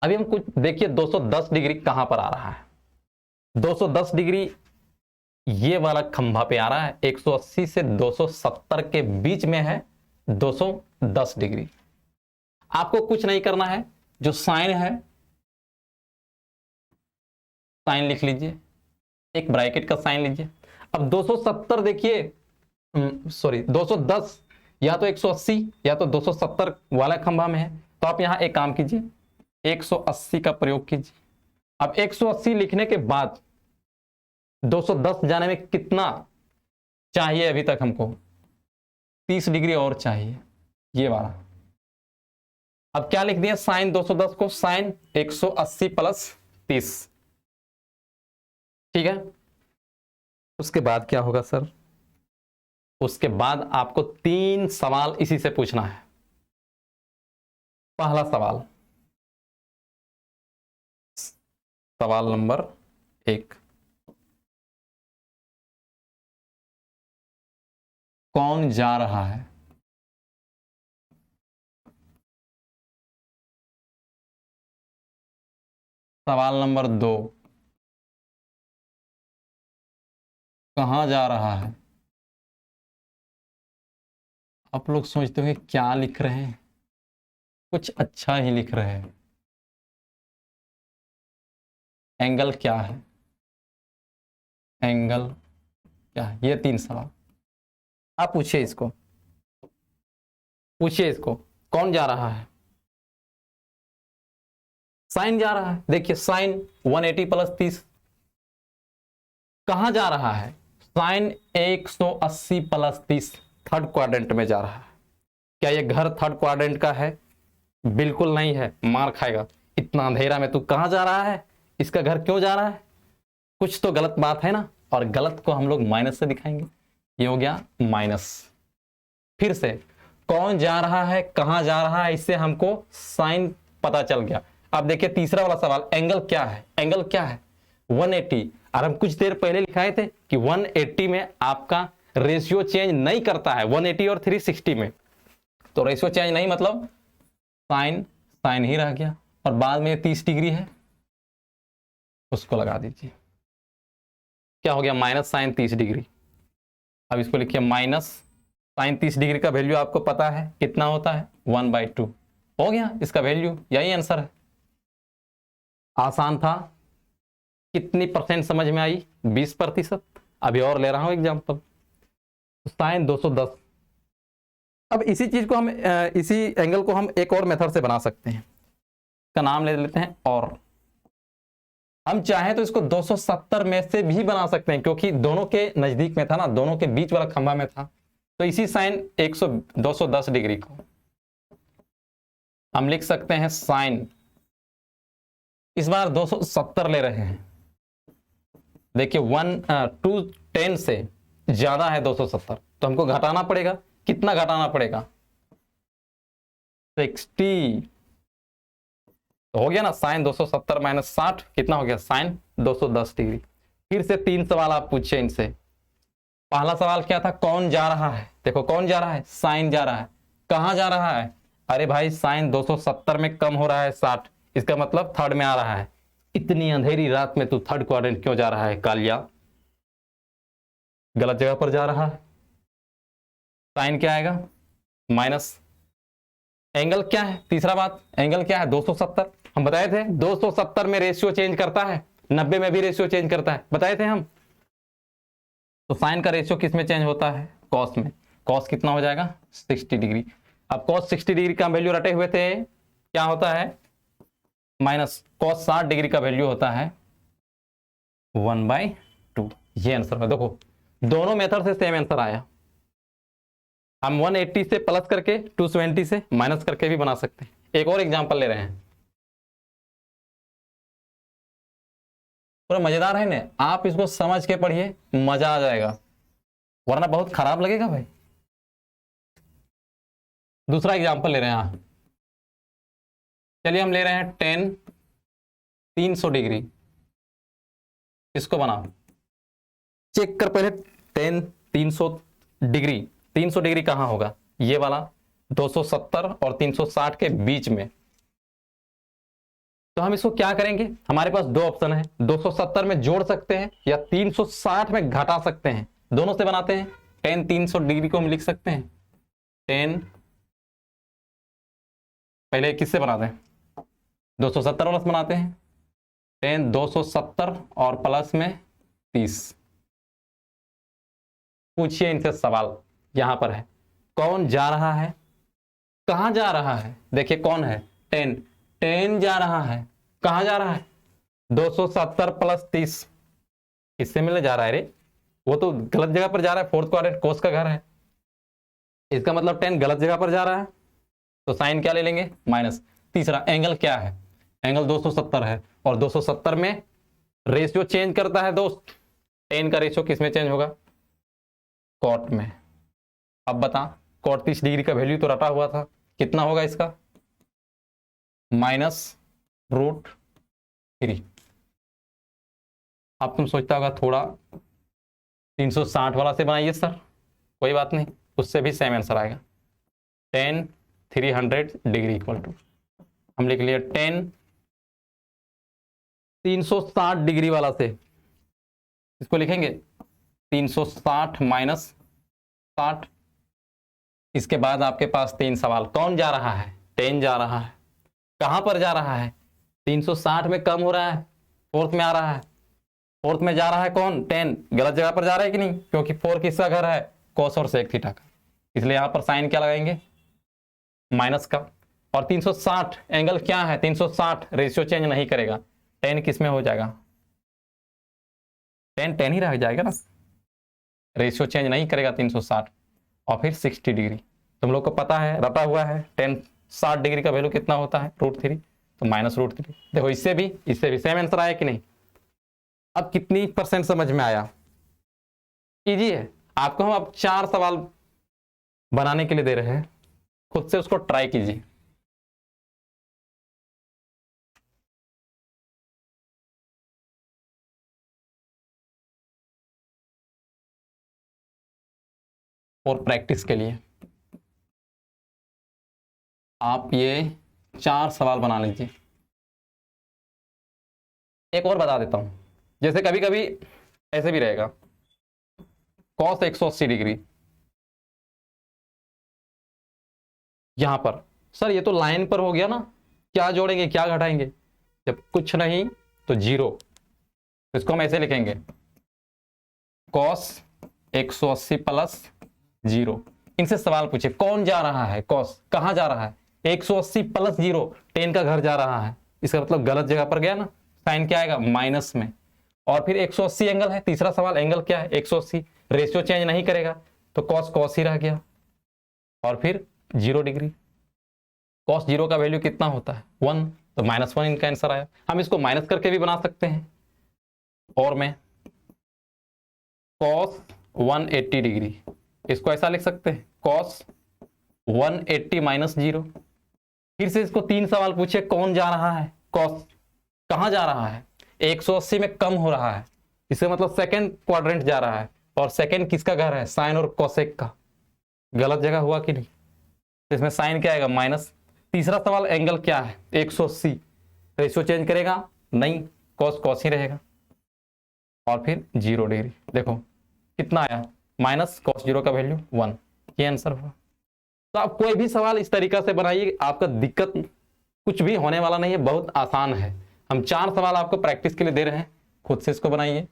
अभी हम कुछ देखिए 210 डिग्री कहां पर आ रहा है। 210 डिग्री ये वाला खंभा पे आ रहा है, 180 से 270 के बीच में है 210 डिग्री। आपको कुछ नहीं करना है, जो साइन है साइन लिख लीजिए, एक ब्रैकेट का साइन लीजिए। अब 270 देखिए, सॉरी 210 या तो 180 या तो 270 वाला खंभा में है, तो आप यहां एक काम कीजिए, 180 का प्रयोग कीजिए। अब 180 लिखने के बाद 210 जाने में कितना चाहिए, अभी तक हमको 30 डिग्री और चाहिए, ये वाला। अब क्या लिख दिया, साइन 210 को साइन 180 प्लस 30, ठीक है। उसके बाद क्या होगा सर, उसके बाद आपको 3 सवाल इसी से पूछना है। पहला सवाल, सवाल नंबर 1, कौन जा रहा है। सवाल नंबर 2, कहां जा रहा है। आप लोग सोचते होंगे क्या लिख रहे हैं, कुछ अच्छा ही लिख रहे हैं। एंगल क्या है, एंगल क्या है, ये 3 सवाल आप पूछिए इसको, पूछिए इसको, कौन जा रहा है। साइन जा रहा है, देखिए साइन 180 प्लस 30, कहां जा रहा है, साइन 180 प्लस 30 थर्ड क्वाड्रेंट में जा रहा है। क्या ये घर थर्ड क्वाड्रेंट का है, बिल्कुल नहीं है, मार खाएगा। इतना अंधेरा में तू कहां जा रहा है, इसका घर क्यों जा रहा है, कुछ तो गलत बात है ना। और गलत को हम लोग माइनस से दिखाएंगे, ये हो गया माइनस। फिर से कौन जा रहा है, कहां जा रहा है, इससे हमको साइन पता चल गया। अब देखिए तीसरा वाला सवाल, एंगल क्या है, एंगल क्या है 180। और हम कुछ देर पहले लिखाए थे कि 180 में आपका रेशियो चेंज नहीं करता है, 180 और 360 में तो रेशियो चेंज नहीं, मतलब साइन साइन ही रह गया। और बाद में 30 डिग्री है, उसको लगा दीजिए, क्या हो गया, माइनस साइन 30 डिग्री। अब इसको लिखिए माइनस साइन 30 डिग्री का वैल्यू आपको पता है कितना होता है, 1/2 हो गया इसका वैल्यू, यही आंसर है। आसान था, कितनी परसेंट समझ में आई, 20%। अभी और ले रहा हूं एग्जांपल, साइन 210। अब इसी चीज को हम इसी एंगल को हम एक और मेथड से बना सकते हैं, इसका नाम ले लेते हैं और। हम चाहें तो इसको 270 में से भी बना सकते हैं, क्योंकि दोनों के नजदीक में था ना, दोनों के बीच वाला खंभा में था। तो इसी साइन 210 डिग्री को हम लिख सकते हैं साइन, इस बार 270 ले रहे हैं। देखिए 210 से ज्यादा है 270, तो हमको घटाना पड़ेगा, कितना घटाना पड़ेगा, 60। तो हो गया ना, साइन 270 माइनस 60 कितना हो गया, साइन 210 डिग्री। फिर से 3 सवाल आप पूछे इनसे। पहला सवाल क्या था, कौन जा रहा है, देखो कौन जा रहा है, साइन जा रहा है, कहां जा रहा है, अरे भाई साइन 270 में कम हो रहा है 60, इसका मतलब थर्ड में आ रहा है। इतनी अंधेरी रात में तू थर्ड क्वाड्रेंट क्यों जा रहा है कालिया, गलत जगह पर जा रहा है। साइन क्या आएगा, माइनस। एंगल क्या है, तीसरा बात, एंगल क्या है 270, हम बताए थे 270 में रेशियो चेंज करता है, 90 में भी रेशियो चेंज करता है, बताए थे हम। तो साइन का रेशियो किस में चेंज होता है, कॉस में। कॉस कितना हो जाएगा, 60 डिग्री। अब कॉस 60 डिग्री का वैल्यू रटे हुए थे, क्या होता है, माइनस कॉस 60 डिग्री का वैल्यू होता है 1/2। ये आंसर है, देखो दोनों मेथड से सेम आंसर आया। हम 180 से प्लस करके 270 से माइनस करके भी बना सकते हैं। एक और एग्जांपल ले रहे हैं, पूरा मजेदार है ना, आप इसको समझ के पढ़िए, मजा आ जाएगा, वरना बहुत खराब लगेगा भाई। दूसरा एग्जांपल ले रहे हैं, हाँ चलिए हम ले रहे हैं 10 300 डिग्री। इसको बनाओ, चेक कर पहले 10 300 डिग्री। 300 डिग्री कहां होगा, ये वाला 270 और 360 के बीच में। तो हम इसको क्या करेंगे, हमारे पास दो ऑप्शन है, 270 में जोड़ सकते हैं या 360 में घटा सकते हैं, दोनों से बनाते हैं। 10 300 डिग्री को हम लिख सकते हैं 10, पहले किससे बनाते हैं, 270 वाला से बनाते हैं। 10 270 और प्लस में 30। पूछिए इनसे सवाल, यहां पर है कौन जा रहा है, कहां जा रहा है, देखिए कौन है 10 10 जा रहा है, कहां जा रहा है 270 प्लस 30, किससे मिलने जा रहा है रे, वो तो गलत जगह पर जा रहा है, फोर्थ क्वाड्रेंट कोस का घर है, इसका मतलब 10 गलत जगह पर जा रहा है, तो साइन क्या ले लेंगे माइनस। तीसरा एंगल क्या है, एंगल 270 है, और 270 में रेशियो चेंज करता है दोस्त, 10 का रेशियो किस में चेंज होगा, कॉट में। अब बता, कॉट 30 डिग्री का वैल्यू तो रटा हुआ था, कितना होगा इसका, -√3। अब तुम सोचता होगा थोड़ा 360 वाला से बनाइए सर, कोई बात नहीं, उससे भी सेम आंसर आएगा। 10 300 डिग्री इक्वल टू, हम लिख लिए 10 360 डिग्री वाला से, इसको लिखेंगे 360 माइनस 60। इसके बाद आपके पास 3 सवाल, कौन जा रहा है, 10 जा रहा है, कहां पर जा रहा है, 360 में कम हो रहा है, फोर्थ में आ रहा है, फोर्थ में जा रहा है कौन 10, गलत जगह पर जा रहा है कि नहीं, क्योंकि 4 किसका घर है, कोस और सेक थीटा का, इसलिए यहां पर साइन क्या लगाएंगे, माइनस का। और 360 एंगल क्या है, 360 रेशियो चेंज नहीं करेगा, 10 किस में हो जाएगा, 10 10 ही रह जाएगा ना, रेशियो चेंज नहीं करेगा 360। और फिर 60 डिग्री, तुम लोग को पता है रटा हुआ है 10 60 डिग्री का वैल्यू कितना होता है, √3, तो -√3। देखो इससे भी सेम आंसर आया कि नहीं। अब कितनी % समझ में आया, इजी है। आपको हम अब 4 सवाल बनाने के लिए दे रहे हैं, खुद से उसको ट्राई कीजिए। और प्रैक्टिस के लिए आप ये 4 सवाल बना लीजिए। एक और बता देता हूं, जैसे कभी कभी ऐसे भी रहेगा, cos 180 डिग्री, यहां पर सर ये तो लाइन पर हो गया ना, क्या जोड़ेंगे क्या घटाएंगे, जब कुछ नहीं तो 0, तो इसको हम ऐसे लिखेंगे cos 180 प्लस 0। इनसे सवाल पूछे कौन जा रहा है, cos कहां जा रहा है, 180 प्लस 0, 10 का घर जा रहा है, इसका मतलब गलत जगह पर गया ना, साइन क्या आएगा माइनस में। और फिर 180 एंगल है, तीसरा सवाल एंगल क्या है 180, रेशियो चेंज नहीं करेगा, तो cos cos ही रह गया। और फिर 0 डिग्री, cos 0 का वैल्यू कितना होता है 1, तो -1 इनका आंसर आया। हम इसको माइनस करके भी बना सकते हैं, और मैं cos 180 डिग्री, इसको ऐसा लिख सकते हैं cos 180 माइनस 0। फिर से इसको 3 सवाल पूछे, कौन जा रहा है, cos कहां जा रहा है, 180 में कम हो रहा है, इसका मतलब सेकंड क्वाड्रेंट जा रहा है, और सेकंड किसका घर है, साइन और कोसेक का, गलत जगह हुआ कि नहीं, इसमें साइन क्या आएगा माइनस। तीसरा सवाल एंगल क्या है 180, रेशियो चेंज करेगा नहीं, cos cos ही रहेगा। और फिर 0 डिग्री, देखो कितना आया -cos 0 का वैल्यू 1, ये आंसर हुआ। तो आप कोई भी सवाल इस तरीका से बनाइए, आपका दिक्कत कुछ भी होने वाला नहीं है, बहुत आसान है। हम 4 सवाल आपको प्रैक्टिस के लिए दे रहे हैं, खुद से इसको बनाइए।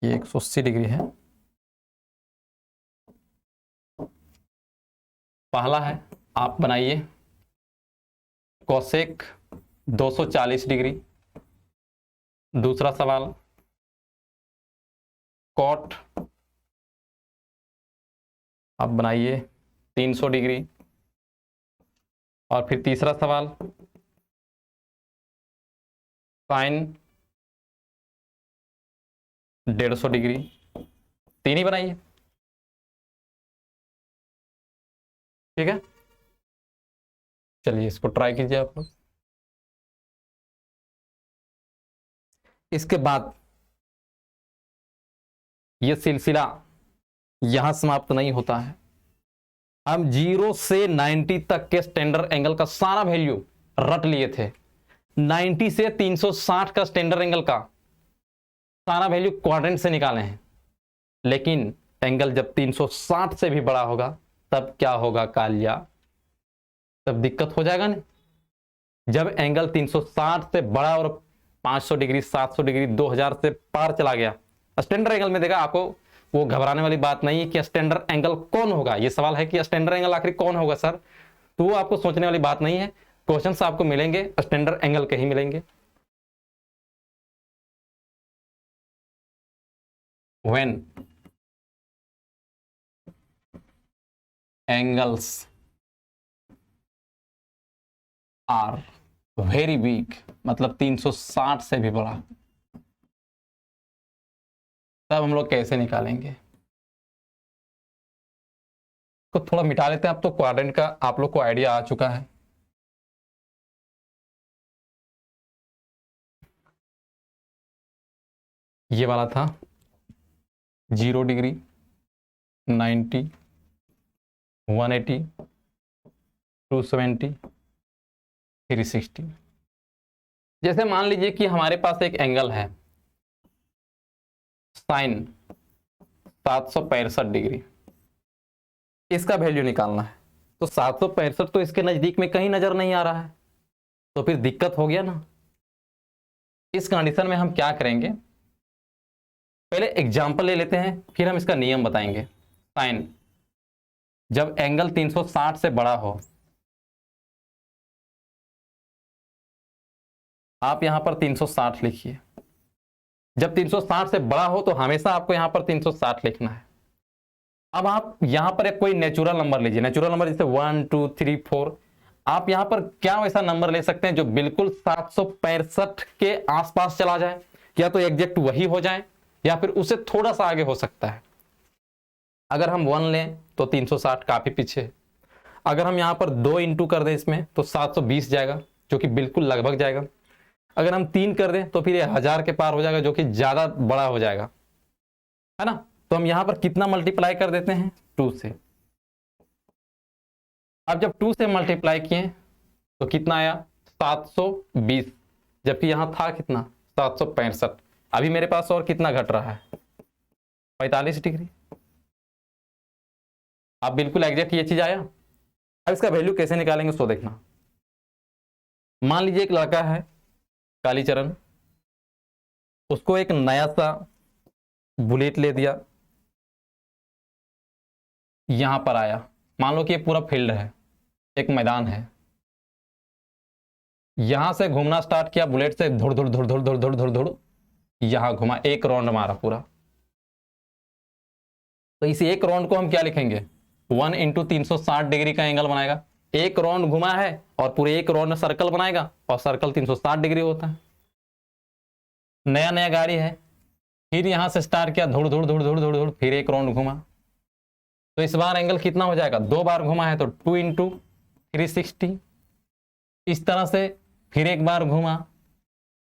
ये 180 डिग्री है, पहला है आप बनाइए कोसेक 240 डिग्री। दूसरा सवाल कॉट आप बनाइए 300 डिग्री। और फिर तीसरा सवाल साइन 150 डिग्री। तीन ही बनाइए, ठीक है। चलिए इसको ट्राई कीजिए आप लोग। इसके बाद यह सिलसिला यहां समाप्त नहीं होता है। हम 0 से 90 तक के स्टैंडर्ड एंगल का सारा वैल्यू रट लिए थे। 90 से 360 का स्टैंडर्ड एंगल का सारा वैल्यू क्वाड्रेंट से निकाले हैं। लेकिन एंगल जब 360 से भी बड़ा होगा तब क्या होगा कालिया? तब दिक्कत हो जाएगा ना। जब एंगल 360 से बड़ा और 500 डिग्री, 700 डिग्री, 2000 से पार चला गया, स्टैंडर्ड एंगल में देखा आपको, वो घबराने वाली बात नहीं है कि स्टैंडर्ड एंगल कौन होगा। ये सवाल है कि स्टैंडर्ड एंगल आखिर कौन होगा सर, तो वो आपको सोचने वाली बात नहीं है। क्वेश्चंस आपको मिलेंगे स्टैंडर्ड एंगल के ही मिलेंगे। When angles are very weak, मतलब 360 से भी बड़ा, तब हम लोग कैसे निकालेंगे? को थोड़ा मिटा लेते हैं। अब तो क्वाड्रेंट का आप लोग को आइडिया आ चुका है। ये वाला था 0 डिग्री, 90, 180, 270, 360। जैसे मान लीजिए कि हमारे पास एक एंगल है साइन 765 डिग्री, इसका वैल्यू निकालना है। तो 765 तो इसके नजदीक में कहीं नजर नहीं आ रहा है, तो फिर दिक्कत हो गया ना। इस कंडीशन में हम क्या करेंगे, पहले एग्जांपल ले लेते हैं, फिर हम इसका नियम बताएंगे। साइन जब एंगल 360 से बड़ा हो, आप यहां पर 360 लिखिए। जब 360 से बड़ा हो तो हमेशा आपको यहां पर 360 लिखना है। अब आप यहां पर एक कोई नेचुरल नंबर लीजिए, नेचुरल नंबर जैसे 1 2 3 4। आप यहां पर क्या वैसा नंबर ले सकते हैं जो बिल्कुल 765 के आसपास चला जाए, या तो एग्जैक्ट वही हो जाए या फिर उससे थोड़ा सा आगे हो सकता है। अगर हम 1 लें तो 360 काफी पीछे है। अगर हम यहां पर 2 इंटू कर दें इसमें तो 720 जाएगा, जो कि बिल्कुल लगभग जाएगा। अगर हम 3 कर दें तो फिर ये 1000 के पार हो जाएगा, जो कि ज्यादा बड़ा हो जाएगा, है ना। तो हम यहां पर कितना मल्टीप्लाई कर देते हैं, 2 से। अब जब 2 से मल्टीप्लाई किए तो कितना आया, 720, जबकि यहां था कितना, 765। अभी मेरे पास और कितना घट रहा है, 45 डिग्री। आप बिल्कुल एग्जैक्ट ये चीज आया। अब इसका वैल्यू कैसे निकालेंगे उसको देखना। मान लीजिए एक लड़का है कालीचरण, उसको एक नया सा बुलेट ले दिया, यहां पर आया। मान लो कि ये पूरा फील्ड है, एक मैदान है, यहां से घूमना स्टार्ट किया बुलेट से, धुड़ धुड़ धुड़ धुड़ धुड़ धुड़ धुड़ धुड़, यहां घुमा, एक राउंड मारा पूरा। तो इस एक राउंड को हम क्या लिखेंगे, 1 इंटू 360 डिग्री का एंगल बनाएगा। एक राउंड घुमा है और पूरे एक राउंड सर्कल बनाएगा, और सर्कल 360 डिग्री होता है। नया नया गाड़ी है, फिर यहां से स्टार्ट किया, धुड़ धुड़ धुड़ धुड़ धुड़ धुड़, फिर एक राउंड घुमा। तो इस बार एंगल कितना हो जाएगा, 2 बार घुमा है तो 2 इंटू 360। इस तरह से फिर एक बार घुमा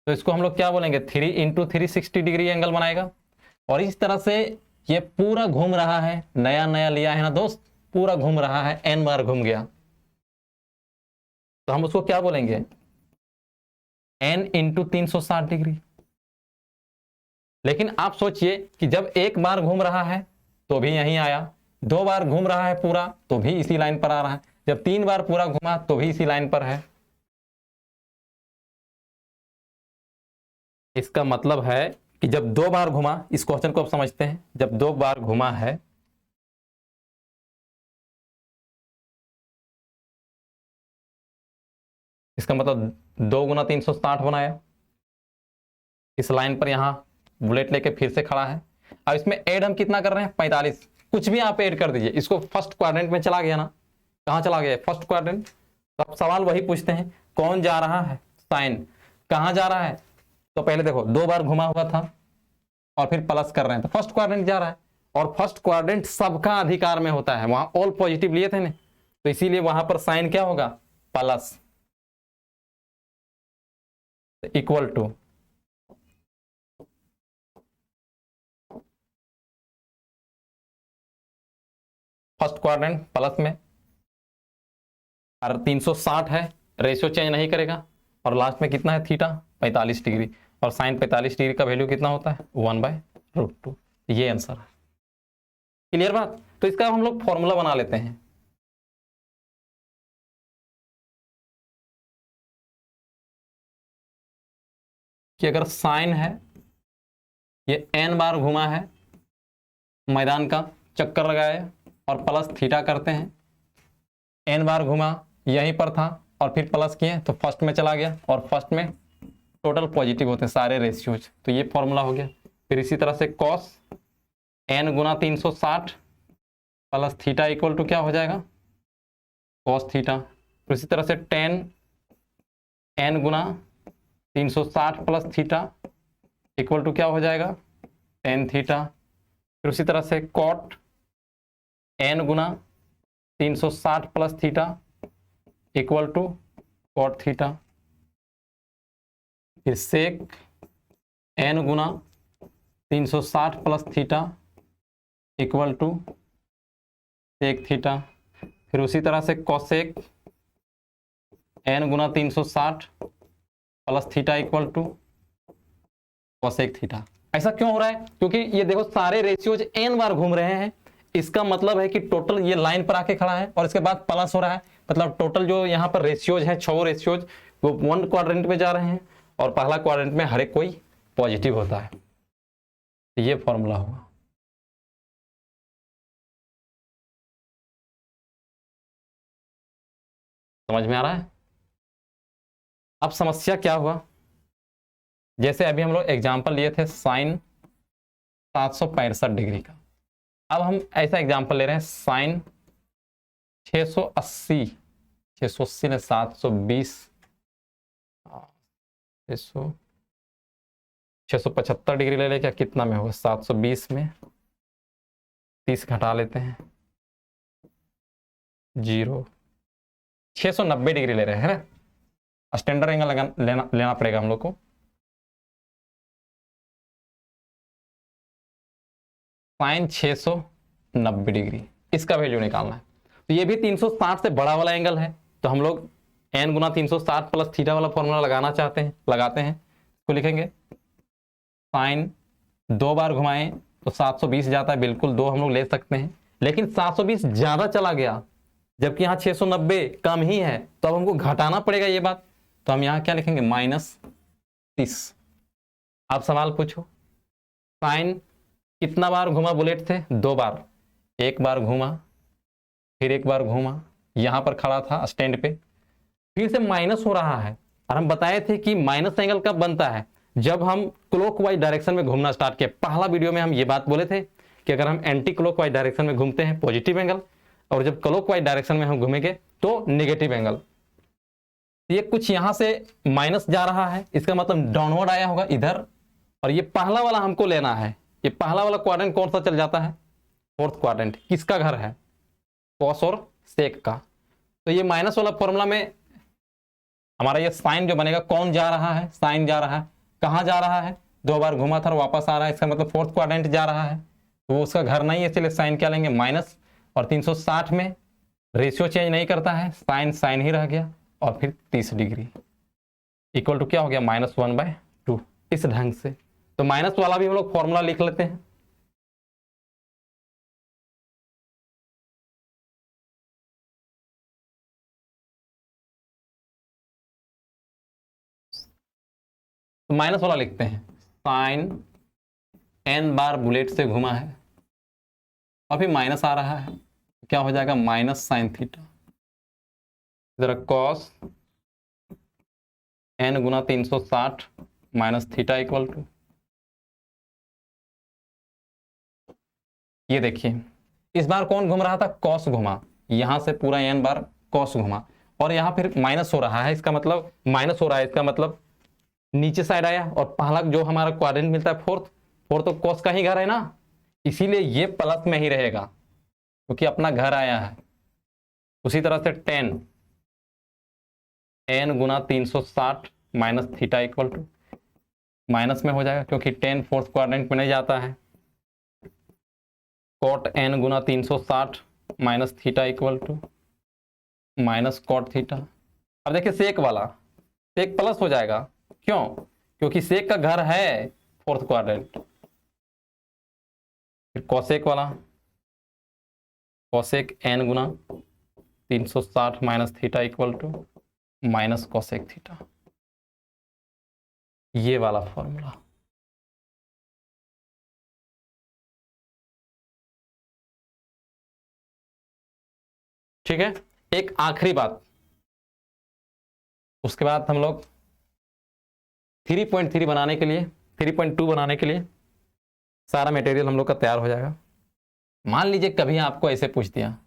तो इसको हम लोग क्या बोलेंगे, 3 इंटू 360 डिग्री एंगल बनाएगा। और इस तरह से ये पूरा घूम रहा है, नया नया लिया है ना दोस्त, पूरा घूम रहा है, n बार घूम गया, तो हम उसको क्या बोलेंगे, n इंटू 360 डिग्री। लेकिन आप सोचिए कि जब एक बार घूम रहा है तो भी यहीं आया, 2 बार घूम रहा है पूरा तो भी इसी लाइन पर आ रहा है, जब 3 बार पूरा घूमा तो भी इसी लाइन पर है। इसका मतलब है कि जब 2 बार घुमा, इस क्वेश्चन को आप समझते हैं, जब 2 बार घुमा है इसका मतलब 2 गुना 360 बनाया। इस लाइन पर यहां बुलेट लेके फिर से खड़ा है, अब इसमें ऐड हम कितना कर रहे हैं 45, कुछ भी आप ऐड कर दीजिए, इसको फर्स्ट क्वाड्रेंट में चला गया ना, कहाँ चला गया फर्स्ट क्वाड्रेंट। तो अब सवाल वही पूछते हैं कौन जा रहा है, साइन कहाँ जा रहा है, तो पहले देखो 2 बार घुमा हुआ था और फिर प्लस कर रहे हैं तो फर्स्ट क्वाड्रेंट जा रहा है, और फर्स्ट क्वाड्रेंट सबका अधिकार में होता है, वहां ऑल पॉजिटिव लिए थे ना, तो इसीलिए वहां पर साइन क्या होगा plus, equal to first quadrant plus में, और 360 है, रेशियो चेंज नहीं करेगा, और लास्ट में कितना है थीटा 45 डिग्री, और साइन 45 डिग्री का वैल्यू कितना होता है 1/√2। ये आंसर है। क्लियर बात। तो इसका हम लोग फॉर्मूला बना लेते हैं। कि अगर साइन है, ये n बार घुमा है, मैदान का चक्कर लगाए और प्लस थीटा करते हैं, n बार घुमा यहीं पर था और फिर प्लस किए तो फर्स्ट में चला गया, और फर्स्ट में टोटल पॉजिटिव होते हैं सारे रेशियोज, तो ये फॉर्मूला हो गया। फिर इसी तरह से कॉस n गुना 360 प्लस थीटा इक्वल टू क्या हो जाएगा कॉस थीटा। फिर इसी तरह से टेन n गुना 360 प्लस थीटा इक्वल टू क्या हो जाएगा टेन थीटा। फिर उसी तरह से कॉट n गुना 360 plus theta equal to cot theta. फिर सेक n गुना 360 plus theta equal to sec theta. फिर उसी तरह से कॉसेक n गुना 360 plus theta equal to cosec theta. ऐसा क्यों हो रहा है? क्योंकि ये देखो सारे रेशियोज n बार घूम रहे हैं, इसका मतलब है कि टोटल ये लाइन पर आके खड़ा है और इसके बाद प्लस हो रहा है, मतलब टोटल जो यहाँ पर रेशियोज हैं 6 रेशियोज वो 1 क्वाड्रेंट में जा रहे हैं, और पहला क्वाड्रेंट में हर एक कोई पॉजिटिव होता है। ये फॉर्मूला होगा। समझ में आ रहा है? अब समस्या क्या हुआ, जैसे अभी हम लोग एग्जांपल लिए थे साइन 765 डिग्री का, अब हम ऐसा एग्जांपल ले रहे हैं साइन 680 ने 720 675 डिग्री ले ले, क्या कितना में होगा 720 में 30 घटा लेते हैं 0, 690 डिग्री ले रहे हैं ना, स्टैंडर्ड एंगल लेना पड़ेगा हम लोग को। साइन 690 डिग्री इसका वैल्यू निकालना है, तो ये भी 360 से बड़ा वाला एंगल है, तो हम लोग n गुना 360 प्लस थीटा वाला फॉर्मूला लगाना चाहते हैं, लगाते हैं। तो लिखेंगे साइन 2 बार घुमाएं तो 720 जाता है, बिल्कुल 2 हम लोग ले सकते हैं, लेकिन 720 ज्यादा चला गया जबकि यहाँ 690 कम ही है, तो अब हमको घटाना पड़ेगा ये बात, तो हम यहाँ क्या लिखेंगे -30। आप सवाल पूछो साइन कितना बार घुमा बुलेट थे 2 बार, 1 बार घूमा फिर 1 बार घूमा, यहां पर खड़ा था स्टैंड पे, फिर से माइनस हो रहा है, और हम बताए थे कि माइनस एंगल कब बनता है जब हम क्लॉकवाइज डायरेक्शन में घूमना स्टार्ट किया। पहला वीडियो में हम ये बात बोले थे कि अगर हम एंटी क्लॉकवाइज डायरेक्शन में घूमते हैं पॉजिटिव एंगल, और जब क्लॉकवाइज डायरेक्शन में हम घूमेंगे तो नेगेटिव एंगल। ये कुछ यहां से माइनस जा रहा है, इसका मतलब डाउनवर्ड आया होगा इधर, और ये पहला वाला हमको लेना है। ये पहला वाला क्वाड्रेंट कौन सा चल जाता है फोर्थ क्वाड्रेंट, किसका घर है कॉस और सेक का। तो ये माइनस वाला फॉर्मूला में हमारा ये साइन जो बनेगा कौन जा रहा है, साइन जा रहा है, कहां जा रहा है 2 बार घुमा था और वापस आ रहा है, इसका मतलब फोर्थ क्वाड्रेंट जा रहा है, तो वो उसका घर नहीं है, इसलिए साइन क्या लेंगे माइनस, और 360 में रेशियो चेंज नहीं करता है, साइन साइन ही रह गया, और फिर 30 डिग्री इक्वल टू क्या हो गया -1/2 इस ढंग से। तो माइनस वाला भी हम लोग फॉर्मूला लिख लेते हैं। तो माइनस वाला लिखते हैं साइन n बार बुलेट से घुमा है और फिर माइनस आ रहा है, क्या हो जाएगा माइनस साइन थीटा, इधर कॉस n गुना 360 माइनस थीटा इक्वल टू ये देखिए इस बार कौन घूम रहा था, कॉस घुमा, यहां से पूरा n बार कॉस घुमा, और यहां फिर माइनस हो रहा है, इसका मतलब माइनस हो रहा है, इसका मतलब नीचे साइड आया, और पहला जो हमारा क्वाड्रेंट मिलता है फोर्थ, फोर्थ तो कॉस का ही घर है ना, इसीलिए ये प्लस में ही रहेगा क्योंकि अपना घर आया है। उसी तरह से 10 n गुना 360 minus theta equal to minus में हो जाएगा क्योंकि 10 फोर्थ क्वाड्रेंट में नहीं जाता है। कॉट n गुना 360 minus theta equal to minus cot theta. अब देखिए सेक वाला, सेक प्लस हो जाएगा, क्यों? क्योंकि सेक का घर है फोर्थ क्वाड्रेंट। फिर कॉसेक वाला, कॉसेक n गुना 360 minus theta equal to minus cosec theta, ये वाला फॉर्मूला। ठीक है, एक आखिरी बात, उसके बाद हम लोग 3.3 बनाने के लिए, 3.2 बनाने के लिए सारा मटेरियल हम लोग का तैयार हो जाएगा। मान लीजिए कभी आपको ऐसे पूछ दिया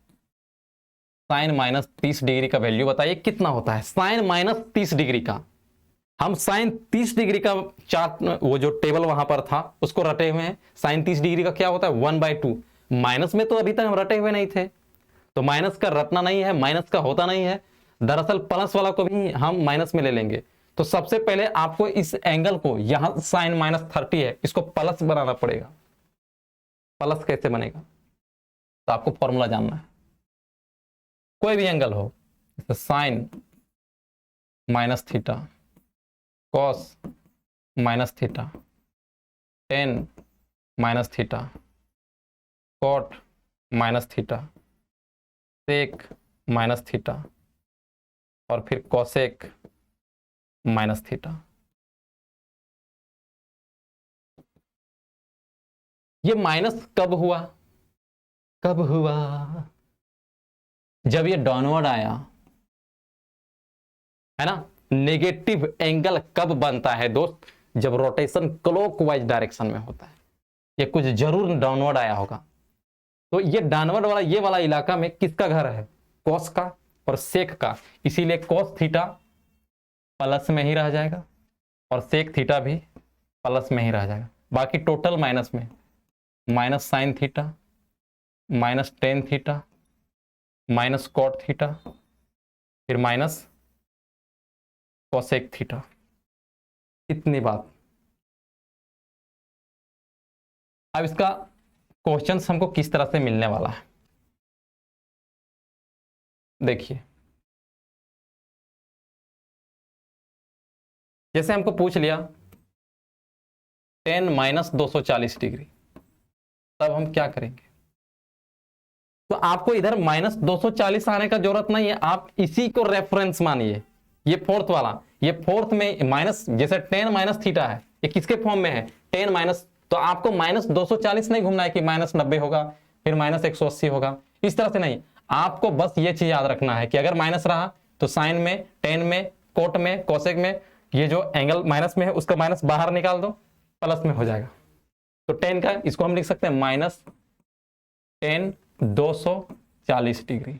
साइन माइनस 30 डिग्री का वैल्यू बताइए कितना होता है, साइन माइनस 30 डिग्री का। हम साइन 30 डिग्री का चार्ट, वो जो टेबल वहां पर था उसको रटे हुए हैं। साइन 30 डिग्री का क्या होता है, 1/2। माइनस में तो अभी तक हम रटे हुए नहीं थे, तो माइनस का रटना नहीं है, माइनस का होता नहीं है। दरअसल प्लस वाला को भी हम माइनस में ले लेंगे। तो सबसे पहले आपको इस एंगल को, यहां साइन माइनस 30 है, इसको प्लस बनाना पड़ेगा। प्लस कैसे बनेगा तो आपको फॉर्मूला जानना है। कोई भी एंगल हो, sine minus theta, cos minus theta, tan minus theta, cot minus theta, sec minus theta, और फिर कॉसेक माइनस थीटा। ये माइनस कब हुआ, कब हुआ? जब ये डाउनवर्ड आया, है ना। नेगेटिव एंगल कब बनता है दोस्त? जब रोटेशन क्लॉकवाइज डायरेक्शन में होता है। ये कुछ जरूर डाउनवर्ड आया होगा। तो ये डाउनवर्ड वाला, ये वाला इलाका में किसका घर है, कॉस का और सेक का, इसीलिए कॉस थीटा प्लस में ही रह जाएगा और सेक थीटा भी प्लस में ही रह जाएगा। बाकी टोटल माइनस में, minus sine theta, minus tan theta, minus cot theta, फिर माइनस कॉसेक थीटा। इतनी बात। अब इसका क्वेश्चन हमको किस तरह से मिलने वाला है, देखिए। जैसे हमको पूछ लिया 10 माइनस 240 डिग्री, तब हम क्या करेंगे? तो आपको इधर माइनस 240 आने का जरूरत नहीं है, आप इसी को रेफरेंस मानिए। ये फोर्थ वाला, ये फोर्थ में माइनस, जैसे 10 माइनस थीटा है, ये किसके फॉर्म में है, 10 माइनस, तो आपको माइनस 240 नहीं घूमना है कि माइनस 90 होगा फिर माइनस 180 होगा, इस तरह से नहीं। आपको बस ये चीज याद रखना है कि अगर माइनस रहा तो साइन में, टेन में, कोट में, कोसेक में, ये जो एंगल माइनस में है उसका माइनस बाहर निकाल दो, प्लस में हो जाएगा। तो 10 का इसको हम लिख सकते हैं माइनस 10 240 डिग्री,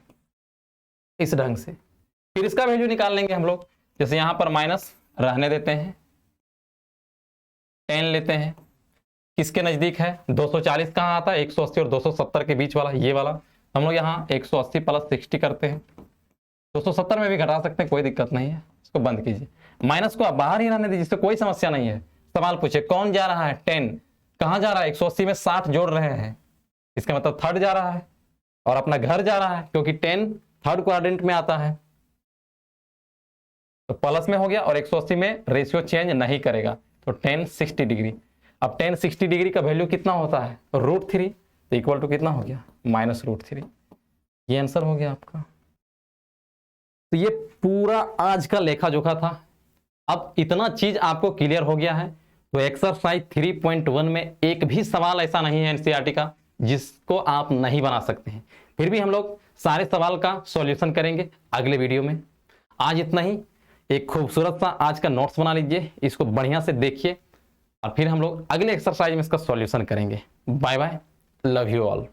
इस ढंग से। फिर इसका वैल्यू निकाल लेंगे हम लोग। जैसे यहां पर माइनस रहने देते हैं, 10 लेते हैं, किसके नजदीक है, 240 कहां आता है, 180 और 270 के बीच वाला, ये वाला। हम लोग यहाँ 180 प्लस 60 करते हैं, 270 में भी घटा सकते हैं, कोई दिक्कत नहीं है। इसको बंद कीजिए, माइनस को आप बाहर ही रहने दीजिए, जिससे कोई समस्या नहीं है। सवाल पूछे कौन जा रहा है, 10 कहां जा रहा है, 180 में 60 जोड़ रहे हैं, इसका मतलब थर्ड जा रहा है, और अपना घर जा रहा है क्योंकि 10 थर्ड क्वाड्रेंट में आता है, तो प्लस में हो गया। और 180 में रेशियो चेंज नहीं करेगा, तो 10 60 डिग्री। अब 10 60 डिग्री का वैल्यू कितना होता है, √3, तो इक्वल टू कितना हो गया, -√3। ये आंसर हो गया आपका। तो ये पूरा आज का लेखा जोखा था। अब इतना चीज आपको क्लियर हो गया है, तो एक्सरसाइज 3.1 में एक भी सवाल ऐसा नहीं है एनसीईआरटी का जिसको आप नहीं बना सकते हैं। फिर भी हम लोग सारे सवाल का सॉल्यूशन करेंगे अगले वीडियो में। आज इतना ही। एक खूबसूरत सा आज का नोट्स बना लीजिए, इसको बढ़िया से देखिए, और फिर हम लोग अगले एक्सरसाइज में इसका सॉल्यूशन करेंगे। Bye bye. Love you all.